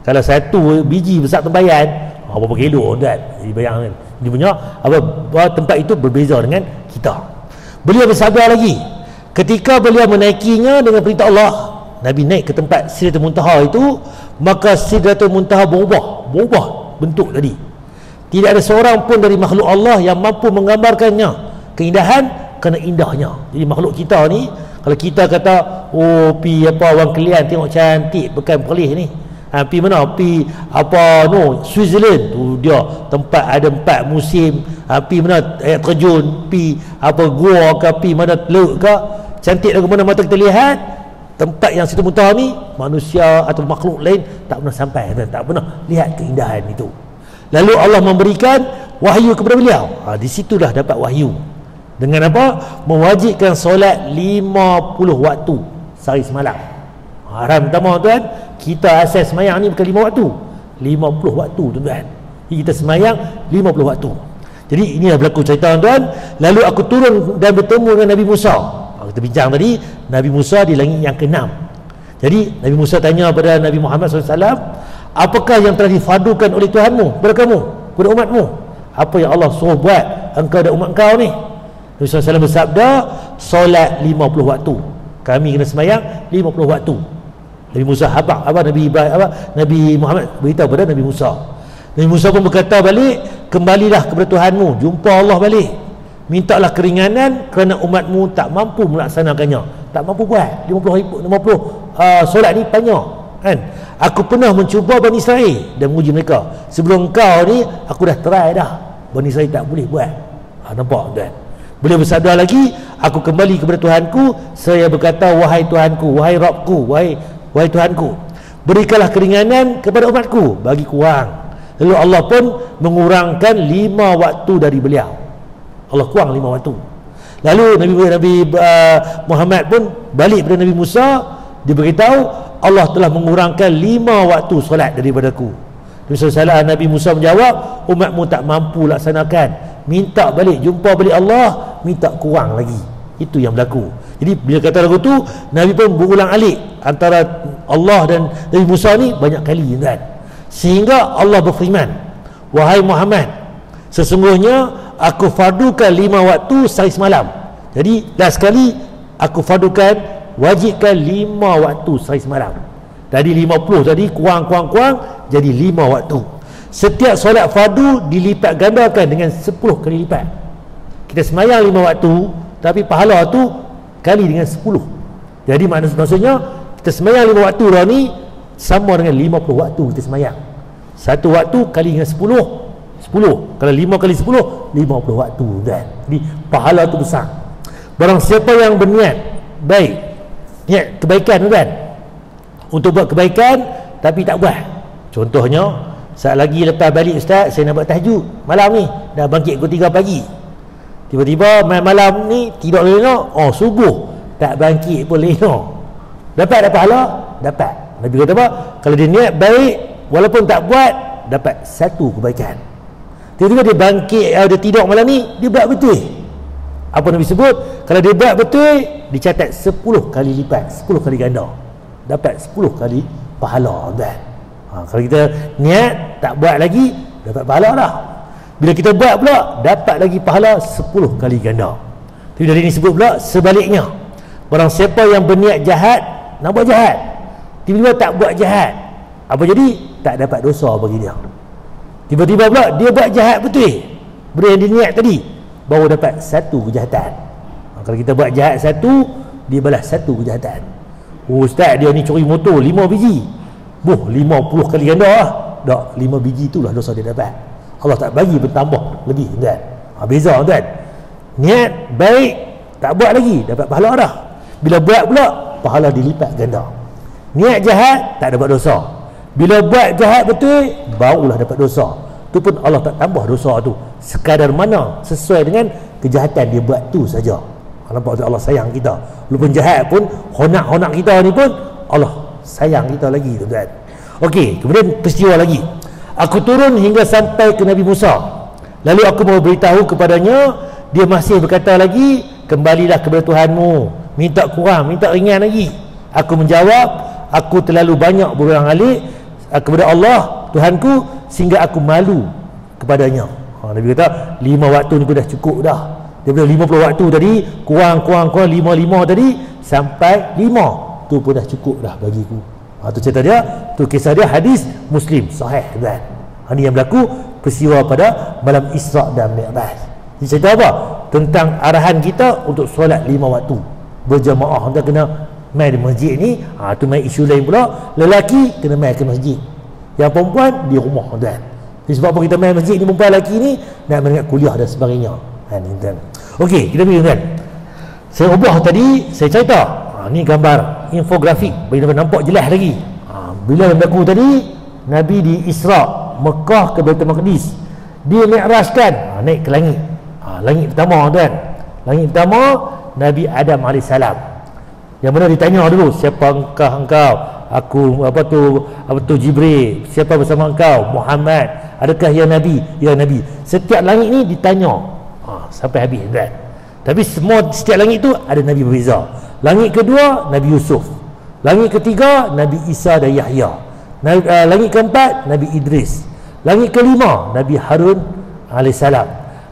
Speaker 1: Kalau 1 biji besar tempayan, berapa kilo tuan. Jadi bayangkan dia punya tempat itu berbeza dengan kita. Beliau bersabda lagi, ketika beliau menaikinya dengan perintah Allah, Nabi naik ke tempat Sidratul Muntaha itu, maka Sidratul Muntaha berubah bentuk tadi. Tidak ada seorang pun dari makhluk Allah yang mampu menggambarkannya keindahan kerana indahnya. Jadi makhluk kita ni, kalau kita kata pi apa orang Kelian tengok cantik pekan perlis ni, pi mana? Pi apa Switzerland tu dia tempat ada 4 musim. Pi mana air terjun, pi apa gua ke, pi mana laut ke, cantik lagu mana mata kita lihat. Tempat yang Sidratul Muntaha ni manusia atau makhluk lain tak pernah sampai, tak pernah lihat keindahan itu. Lalu Allah memberikan wahyu kepada beliau. Di situlah dapat wahyu. Dengan apa? Mewajibkan solat 50 waktu sehari semalam. Haram pertama tuan, kita asas semayang ni bukan 5 waktu, 50 waktu tuan. Jadi kita semayang 50 waktu. Jadi inilah berlaku cerita tuan. Lalu aku turun dan bertemu dengan Nabi Musa. Kita bincang tadi Nabi Musa di langit yang ke-6. Jadi Nabi Musa tanya kepada Nabi Muhammad SAW, apakah yang telah difardukan oleh Tuhanmu kepada kamu, kepada umatmu? Apa yang Allah suruh buat engkau dan umat kau ni? Nabi SAW bersabda, solat 50 waktu. Kami kena semayang 50 waktu. Nabi Musa Nabi Muhammad beritahu kepada Nabi Musa. Nabi Musa pun berkata balik, kembalilah kepada Tuhanmu, jumpa Allah balik. Mintalah keringanan kerana umatmu tak mampu melaksanakannya, tak mampu buat 50 solat ni panjang kan. Aku pernah mencuba Bani Israel dan menguji mereka. Sebelum kau ni aku dah try dah, Bani Israel tak boleh buat. Nampak tuan. Beliau bersabda lagi, aku kembali kepada Tuhanku, saya berkata, wahai Tuhanku, wahai Rabbku, wahai Tuhanku, berikanlah keringanan kepada umatku, bagi kurang. Lalu Allah pun mengurangkan 5 waktu dari beliau. Allah kurang 5 waktu. Lalu Nabi Muhammad pun balik kepada Nabi Musa, dia beritahu Allah telah mengurangkan 5 waktu solat daripadaku. Nabi Musa menjawab, umatmu tak mampu laksanakan, minta balik, jumpa balik Allah, minta kurang lagi. Itu yang berlaku. Jadi bila kata lagu tu, Nabi pun berulang alik antara Allah dan Nabi Musa ni banyak kali, kan? Sehingga Allah berfirman, wahai Muhammad, sesungguhnya aku fardukan 5 waktu sehari semalam. Jadi last sekali aku fardukan, wajibkan 5 waktu sehari semalam. Tadi 50 tadi, kurang jadi 5 waktu. Setiap solat fardu dilipat gandakan dengan 10 kali lipat. Kita semayang 5 waktu, tapi pahala tu kali dengan 10. Jadi maksudnya kita semayang 5 waktu dah ni sama dengan 50 waktu kita semayang. Satu waktu kali dengan 10. Kalau 5 kali 10, 50 waktu, kan? Jadi pahala tu besar. Barang siapa yang berniat baik, niat kebaikan, kan, untuk buat kebaikan tapi tak buat. Contohnya, saat lagi lepas balik, ustaz, saya nak buat tahajud malam ni, dah bangkit pukul 3 pagi, tiba-tiba malam ni tidur lena, subuh tak bangkit pun lena, dapat pahala? Dapat. Nabi kata apa? Kalau dia niat baik, walaupun tak buat, dapat 1 kebaikan. Tiba-tiba dia bangkit, dia tidur malam ni, dia buat betul. Apa Nabi sebut? Kalau dia buat betul, dicatat 10 kali lipat, 10 kali ganda, dapat 10 kali pahala, kan? Kalau kita niat tak buat lagi, dapat pahala dah. Bila kita buat pula, dapat lagi pahala 10 kali ganda. Tapi dari ini sebut pula sebaliknya, barang siapa yang berniat jahat, nak buat jahat, tiba-tiba tak buat jahat, apa jadi? Tak dapat dosa bagi dia. Tiba-tiba pula dia buat jahat betul, benda yang dia niat tadi, baru dapat 1 kejahatan. Kalau kita buat jahat 1, dia balas 1 kejahatan. Ustaz, dia ni curi motor 5 biji, 50 kali ganda lah. Tak, 5 biji itulah dosa dia dapat. Allah tak bagi bertambah lebih, kan? Beza, kan? Niat baik, tak buat lagi, dapat pahala dah. Bila buat pula, pahala dilipat ganda. Niat jahat, tak dapat dosa. Bila buat jahat betul, barulah dapat dosa. Tu pun Allah tak tambah dosa tu, sekadar mana sesuai dengan kejahatan dia buat tu saja. Nampak tu Allah sayang kita. Walaupun jahat pun, honak kita ni pun Allah sayang kita lagi, tuan-tuan. Okey, kemudian peristiwa lagi. Aku turun hingga sampai ke Nabi Musa. Lalu aku mau beritahu kepadanya, dia masih berkata lagi, kembalilah kepada Tuhanmu, minta kurang, minta ringan lagi. Aku menjawab, aku terlalu banyak berulang-alik kepada Allah Tuhanku sehingga aku malu kepadanya. Nabi kata 5 waktu ni pun dah cukup dah. Daripada 50 waktu tadi, kurang 5 tadi sampai 5, tu pun dah cukup dah bagiku. Tu cerita dia, tu kisah dia, hadis Muslim sahih, kan? Ini yang berlaku peristiwa pada malam Isra dan Mi'raj. Ini cerita apa? Tentang arahan kita untuk solat 5 waktu berjamaah. Kita kena main di masjid ni, tu main isu lain pula. Lelaki kena main ke masjid, yang perempuan di rumah, kan? Sebab apa kita main masjid ni, perempuan lelaki ni nak mendengar kuliah dan sebagainya, kan? Okey, kita pergi, kan? Saya ubah tadi, saya cerita, ni gambar infografik bagi nampak jelas lagi. Bila yang berlaku tadi, Nabi di Isra Mekah ke Baitul Maqdis, dia mi'rajkan, naik ke langit. Langit pertama, kan? Langit pertama Nabi Adam AS, yang mana ditanya dulu, siapa engkau? Aku apa tu Jibril. Siapa bersama engkau? Muhammad. Adakah ya Nabi? Ya Nabi. Setiap langit ni ditanya sampai habis, kan? Tapi setiap langit tu ada Nabi berbeza. Langit kedua Nabi Yusuf, langit ketiga Nabi Isa dan Yahya, langit keempat Nabi Idris, langit kelima Nabi Harun AS,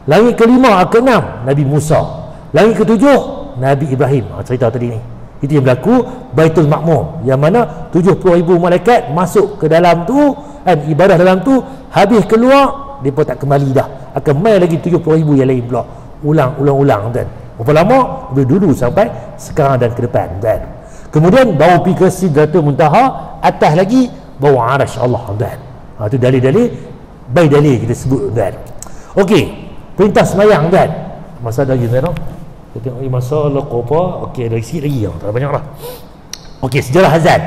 Speaker 1: langit kelima keenam Nabi Musa, langit ketujuh Nabi Ibrahim. Cerita tadi ni, itu yang berlaku Baitul Ma'mur, yang mana 70,000 malaikat masuk ke dalam tu, kan, ibadah dalam tu, habis keluar mereka tak kembali dah, akan main lagi 70,000 yang lain pula, ulang, kan? Berapa lama? Dulu sampai sekarang dan ke depan, kan? Kemudian baru pergi ke Sidratul Muntaha, atas lagi baru Arash Allah, kan? Itu dalil-dalil, baik dalil kita sebut, kan? Okey, perintah semayang, kan? Masa ada lagi, kan? Kita tengok masalah apa. Okey, ada sikit lagi, tak banyak lah. Okey, sejarah azan.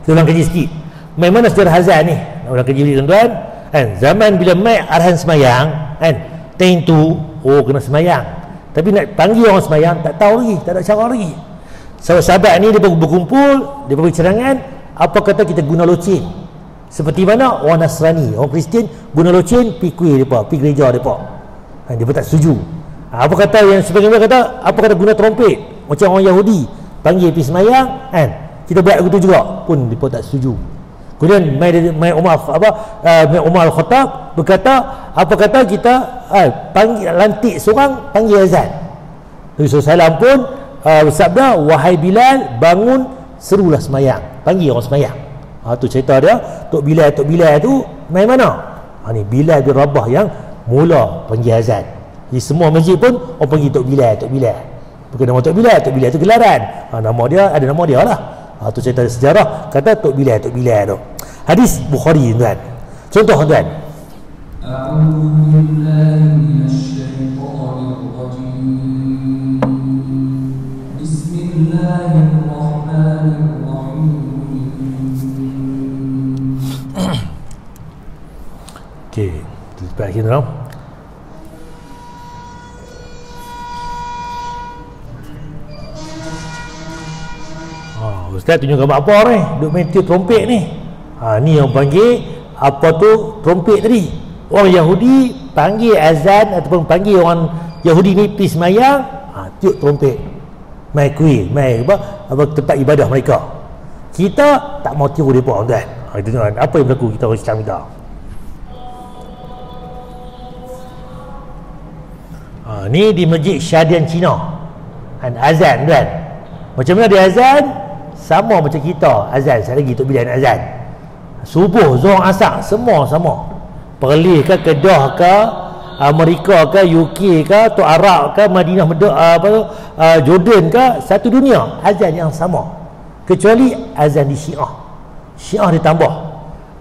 Speaker 1: Kita ulang kaji sikit. Mai mana sejarah azan ni? Nak ulang kaji tuan-tuan. Kan, zaman bila mai arahan semayang, kan, tentu kena semayang. Tapi nak panggil orang semayang tak tahu lagi, tak ada cara lagi. Sahabat-sahabat ni dia berkumpul, dia beri cadangan, apa kata kita guna loceng. Seperti mana orang Nasrani, orang Kristian guna loceng pi kuih depa, pi gereja depa. Dia pun tak setuju. Apa kata yang sebagian kata, apa kata guna trompet macam orang Yahudi, panggil pi semayang, kan? Kita buat begitu juga, pun depa tak setuju. Kemudian mai Umar Al-Khattab berkata, apa kata kita panggil lantik seorang panggil azan. Nabi SAW pun bersabda, wahai Bilal, bangun serulah semayang, panggil orang semayang. Tu cerita dia. Tok Bilal tu mai mana? Ni Bilal bin Rabah yang mula panggil azan. Jadi semua masjid pun orang panggil Tok Bilal. Bukan nama Tok Bilal tu gelaran. Nama dia, ada nama dia lah. Tu cerita sejarah, kata Tok Bilal tu. Hadis Bukhari tuan. Contoh tuan. Okey, cepat kita tengok. Ustaz tunjuk gambar apa ni? Duk main tiup trompet ni. Ni yang panggil apa tu trompet tadi. Orang Yahudi panggil azan ataupun panggil orang Yahudi ni pergi semayang, tiup trompet. Mai kuih, mai apa tempat ibadah mereka. Kita tak mau tiru depa tuan. Itu tuan, apa yang berlaku kita orang Islam kita. Ni di Masjid Shadian Cina. Azan tuan. Macam mana dia azan? Sama macam kita azan. Sekali lagi Tok Bilal azan. Subuh, zuhur, asar semua sama. Perlis ke, Kedah ke, Amerika ke, UK ke, atau Arab ke, Madinah, Jordan ke, satu dunia azan yang sama. Kecuali azan di Syiah. Syiah ditambah.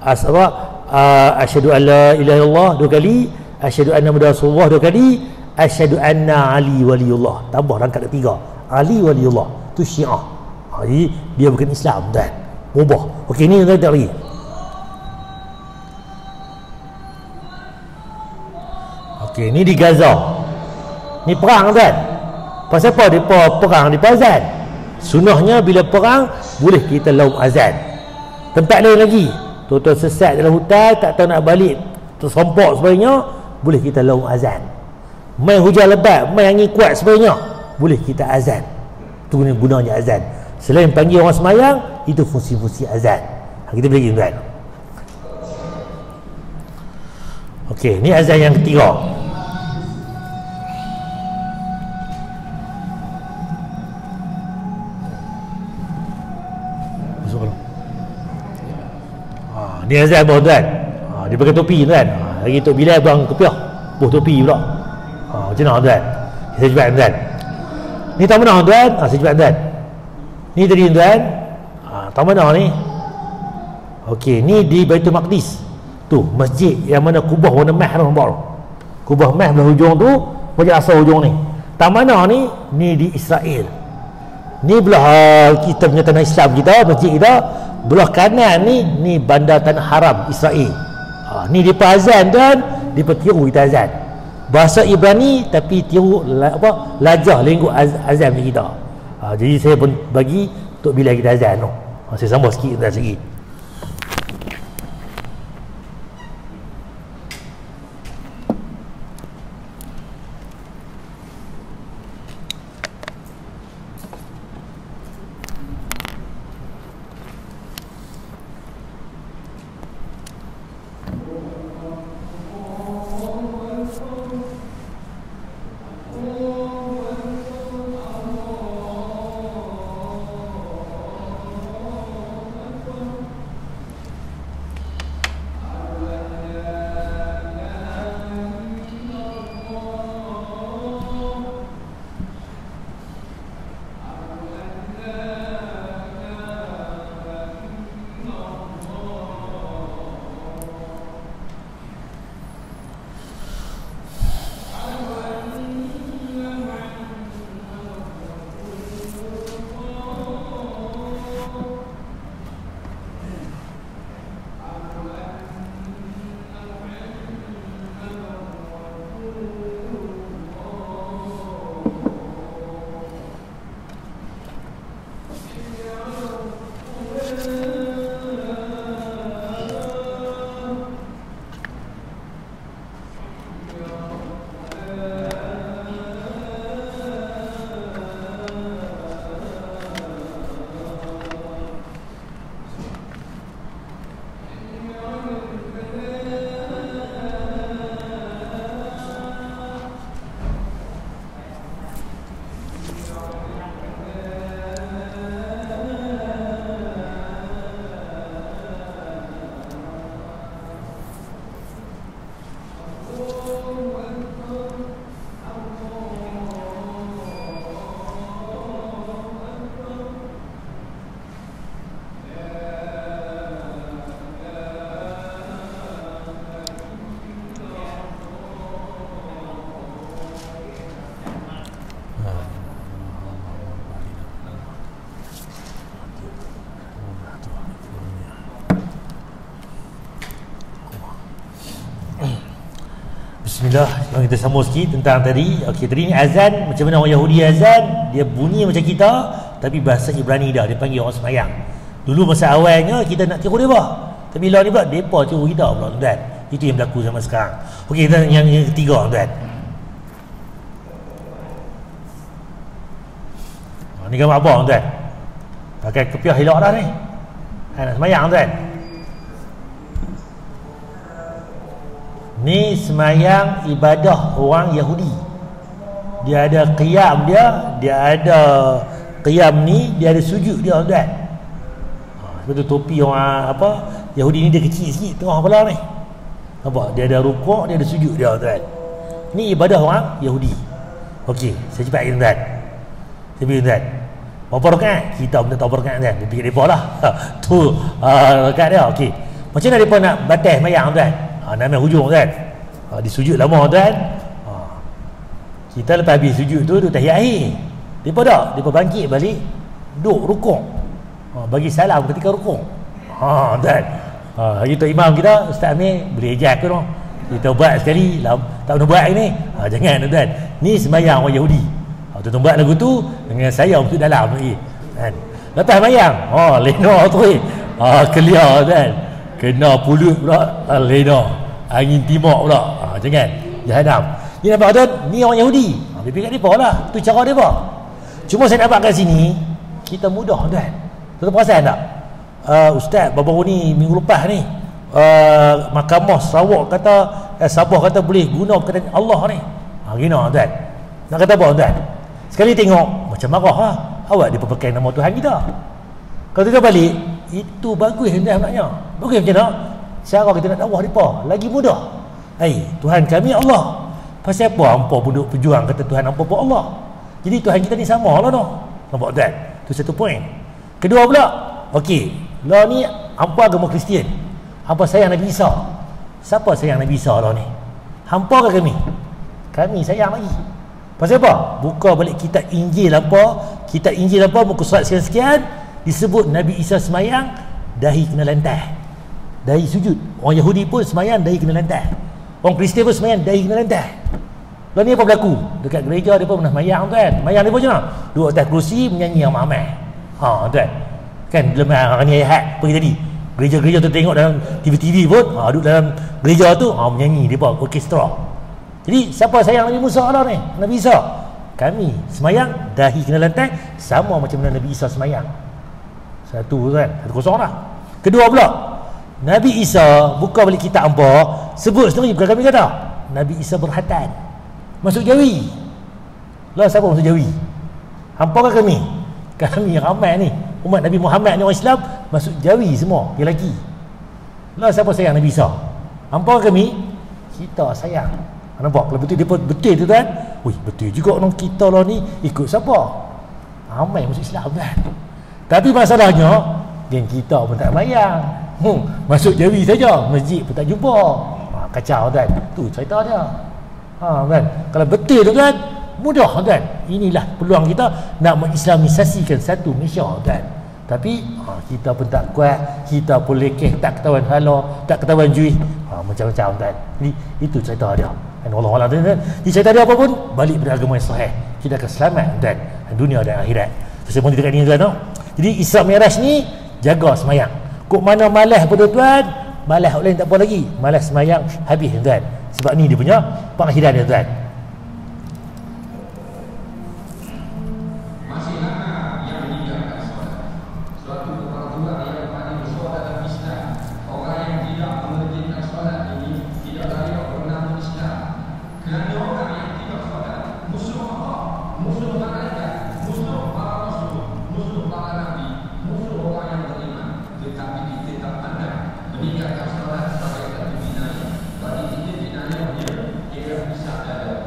Speaker 1: Asyhadu an la ilaha illallah 2 kali, asyhadu anna Muhammadar Rasulullah 2 kali, asyhadu anna Ali waliullah. Tambah rangkap 3. Ali waliullah. Tu Syiah. Jadi dia bukan Islam dan mubah. Okey, ni kita lagi. Okey, ni di Gaza. Ni perang tuan. Pasal apa depa perang di azan? Sunahnya bila perang boleh kita laum azan. Tempat lain lagi, tuan-tuan sesat dalam hutan tak tahu nak balik, tersompok sebagainya, boleh kita laum azan. Mai hujan lebat, mai angin kuat sebagainya, boleh kita azan. Tu gunanya azan. Selain panggil orang semayang, itu fungsi-fungsi azan. Kita beri tuan. Okey, ni azan yang ketiga. Ni azan apa tuan? Dia pakai topi tuan. Lagi Tok Bilal bang kepiah, buh topi pula. Macam mana tuan? Saya cepat tuan. Ni tak mana tuan? Saya cepat tuan. Ni tadi tuan, tahu mana ni? Okey, ni di Baitul Maqdis. Tu masjid yang mana kubah warna emas tu nampak. Kubah emas belah hujung tu, macam asal hujung ni. Tak mana ni? Ni di Israel. Ni belah kita punya tanah Islam kita, masjid kita. Belah kanan ni bandar tanah haram Israel. Ni dia azan dan dia tiru kita azan. Bahasa Ibrani tapi tiru lajah lengkuk azan kita. Jadi saya pun bagi Tok Bilal kita azan tu. Saya sambung sikit dan sikit. Alhamdulillah, kita sambung sikit tentang tadi. Okey, tadi ni azan macam mana orang Yahudi azan, dia bunyi macam kita tapi bahasa Ibrani dah, dia panggil orang sembahyang. Dulu masa awalnya kita nak tiru dia, tapi lah ni pula depa tiru kita pula tuan. Itu yang berlaku zaman sekarang. Okey, kita yang ketiga tuan. Ni gambar apa tuan? Pakai kepiah hilak dah ni. Nak sembahyang tuan. Ni sembahyang ibadah orang Yahudi. Dia ada qiyam dia ada qiyam ni, dia ada sujud dia tuan. Sebab tu topi orang Yahudi ni dia kecil sikit tengah kepala ni. Nampak? Dia ada rukuk, dia ada sujud dia tuan. Ni ibadah orang Yahudi. Okey, saya cepat tuan. Saya bilang tuan, berapa rakaat? Kita pun tak tahu berapa rakaat tuan. Dia fikir mereka lah. Tu rakaat dia. Okey, macam mana mereka nak batas sembahyang tuan? Nama hujung kan, disujud lama tuan. Kita lepas habis sujud tu tahiyat akhir, mereka tak, mereka bangkit balik duduk rukuk, bagi salam ketika rukuk. Tuan, hari tu imam kita Ustaz Amir boleh ajar ke no? Kita buat sekali tak pernah buat ni. Jangan tuan, ni sembahyang orang Yahudi. Tuan buat lagu tu dengan saya masuk dalam lagi kan. Lepas sembahyang lena tu clear tuan, kena pulut pula lena, angin timur pula. Jangan jahanam. Ni nampak tuan, ni orang Yahudi. Dia fikir depa lah, tu cara depa. Cuma saya nampak kat sini kita mudah tuan. Tuan perasan tak? Ustaz baru ni minggu lepas ni Mahkamah Sarawak kata Sabah kata boleh guna perkataan Allah ni. Gina tuan. Nak kata apa tuan? Sekali tengok macam marah lah. Awak dia pakai nama Tuhan kita. Kalau kita balik, itu bagus tuan sebenarnya. Bagus macam mana? Cara kita nak dakwah depa lagi mudah. Tuhan kami Allah. Pasal apa hampa duduk berjuang kata Tuhan hampa pun Allah? Jadi Tuhan kita ni sama lah no. Nampak tuan? Tu satu poin. Kedua pula, okey, lah ni hampa agama Kristian. Hampa sayang Nabi Isa. Siapa sayang Nabi Isa lah ni? Hampa ke kami? Kami sayang lagi. Pasal apa? Buka balik kitab Injil Kitab Injil muka surat sekian-sekian, disebut Nabi Isa semayang dahi kena lantai, dahi sujud. Orang Yahudi pun semayang dahi kena lantai, orang Kristian pun semayang dahi kena lantai. Lalu ni apa berlaku? Dekat gereja dia pun pernah semayang tuan. Semayang dia pun macam mana? Duduk atas kerusi menyanyi yang ramai. Tuan kan dalam hari ni Ahad pergi tadi, gereja-gereja tu tengok dalam TV-TV pun duduk dalam gereja tu menyanyi dia pun orkestra. Jadi siapa sayang Nabi Musa lah ni? Nabi Isa. Kami semayang dahi kena lantai sama macam mana Nabi Isa semayang. Satu kan, 1-0 lah. Kedua pula, Nabi Isa buka balik kitab hampa, sebut sendiri, bukan kami kata. Nabi Isa berhatan, masuk Jawi. Lah siapa masuk Jawi? Hampa ke kami? Kami ramai ni umat Nabi Muhammad ni, orang Islam masuk Jawi semua, dia lelaki. Lah siapa sayang Nabi Isa? Hampa ke kami? Kita sayang. Nampak? Kalau betul dia betul tu kan? Betul juga orang kita lah ni ikut siapa? Ramai masuk Islam kan? Tapi masalahnya geng kita pun tak bayang. Masuk Jawi saja, masjid pun tak jumpa. Kacau kan? Tu cerita dia. Kan? Kalau betul tu kan, mudah kan? Inilah peluang kita nak mengislamisasikan satu Malaysia kan? Tapi kita pun tak kuat, kita pun lekeh, tak ketahuan hala, tak ketahuan juih, macam-macam kan? Jadi itu cerita dia. Allah Allah kan? Di cerita dia apa pun balik pada agama yang sahih, kita akan selamat dan dunia dan akhirat. Saya pun dekat ni tuan. Jadi Isra Mi'raj ni jaga semayang. Kok mana malas pada tuan, malas orang lain tak apa lagi, malas semayang habis tuan. Sebab ni dia punya pengakhiran dia tuan.
Speaker 2: Meninggalkan solat sampai ke bina, bagi kita bina dia, dia bisa ada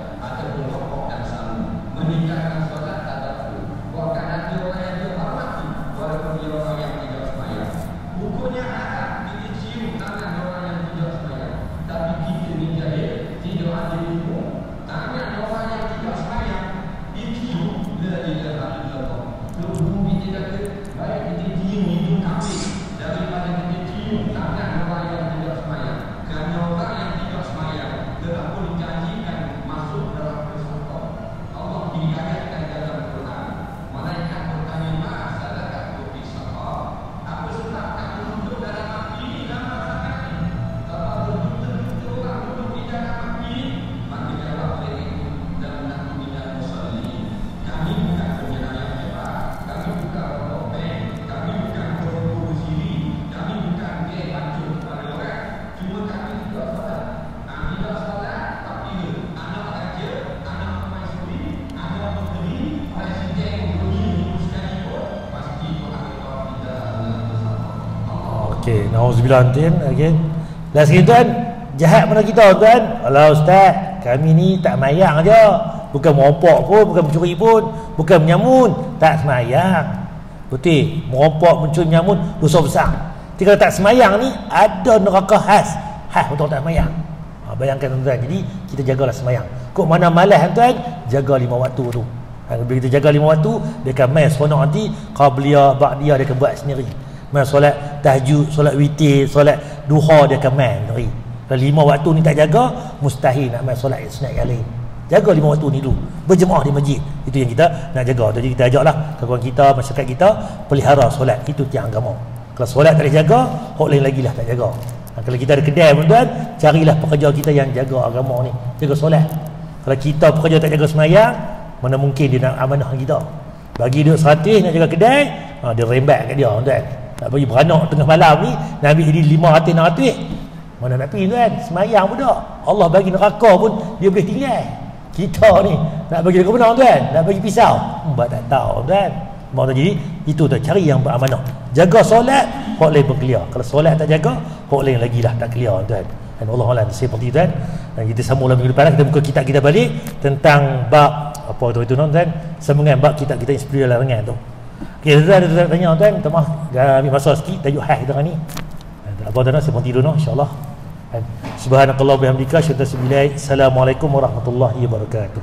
Speaker 1: Okey, nauzubillah tuan. Okey. Last sekali tuan, jahat pada kita tuan. Alah ustaz, kami ni tak mayang aja. Bukan merompok pun, bukan mencuri pun, bukan menyamun, tak semayang. Betul, merompok, mencuri, menyamun dosa besar. Jadi kalau tak semayang ni ada neraka khas untuk tak semayang. Bayangkan tuan-tuan. Jadi kita jagalah semayang. Kok mana malas tuan, jaga 5 waktu tu. Bila kita jaga 5 waktu, dia akan main seronok nanti. Qabliyah, ba'diyah dia akan buat sendiri. Main solat tahajud, solat witir, solat duha dia akan main sendiri. Kalau 5 waktu ni tak jaga, mustahil nak main solat sunat yang lain. Jaga 5 waktu ni dulu, berjemaah di masjid. Itu yang kita nak jaga. Jadi kita ajaklah kawan kita, masyarakat kita pelihara solat. Itu tiang agama. Kalau solat tak dijaga, hak lain lagi lah tak jaga. Kalau kita ada kedai tuan, carilah pekerja kita yang jaga agama ni, jaga solat. Kalau kita pekerja tak jaga semayang, mana mungkin dia nak amanah kita. Bagi duit 100 nak jaga kedai, dia rembat kat dia tuan. Nak bagi beranak tengah malam ni, nak ambil dia 500 600. Mana nak pergi tuan? Semayang pun tak. Allah bagi neraka pun dia boleh tinggal. Kita ni nak bagi dekat benar tuan, nak bagi pisau, tak tahu tuan. Jadi itu tu, cari yang beramanah. Jaga solat, hak lain berkelia. Kalau solat tak jaga, hak lain lagi lah tak kelia tuan. Dan Allah alam seperti tuan. Dan kita sambunglah minggu depan, kita buka kitab kita balik tentang bab apa tu itu tuan. Sambungan bab kitab kita inspirasi larangan tu. Okey, tuan ada tanya tuan, minta maaf ambil masa sikit tajuk khas kita ni. Apa tuan, saya pun tidur insya-Allah. Subhanakallah bihamdika, syukur sebilai. Assalamualaikum warahmatullahi wabarakatuh.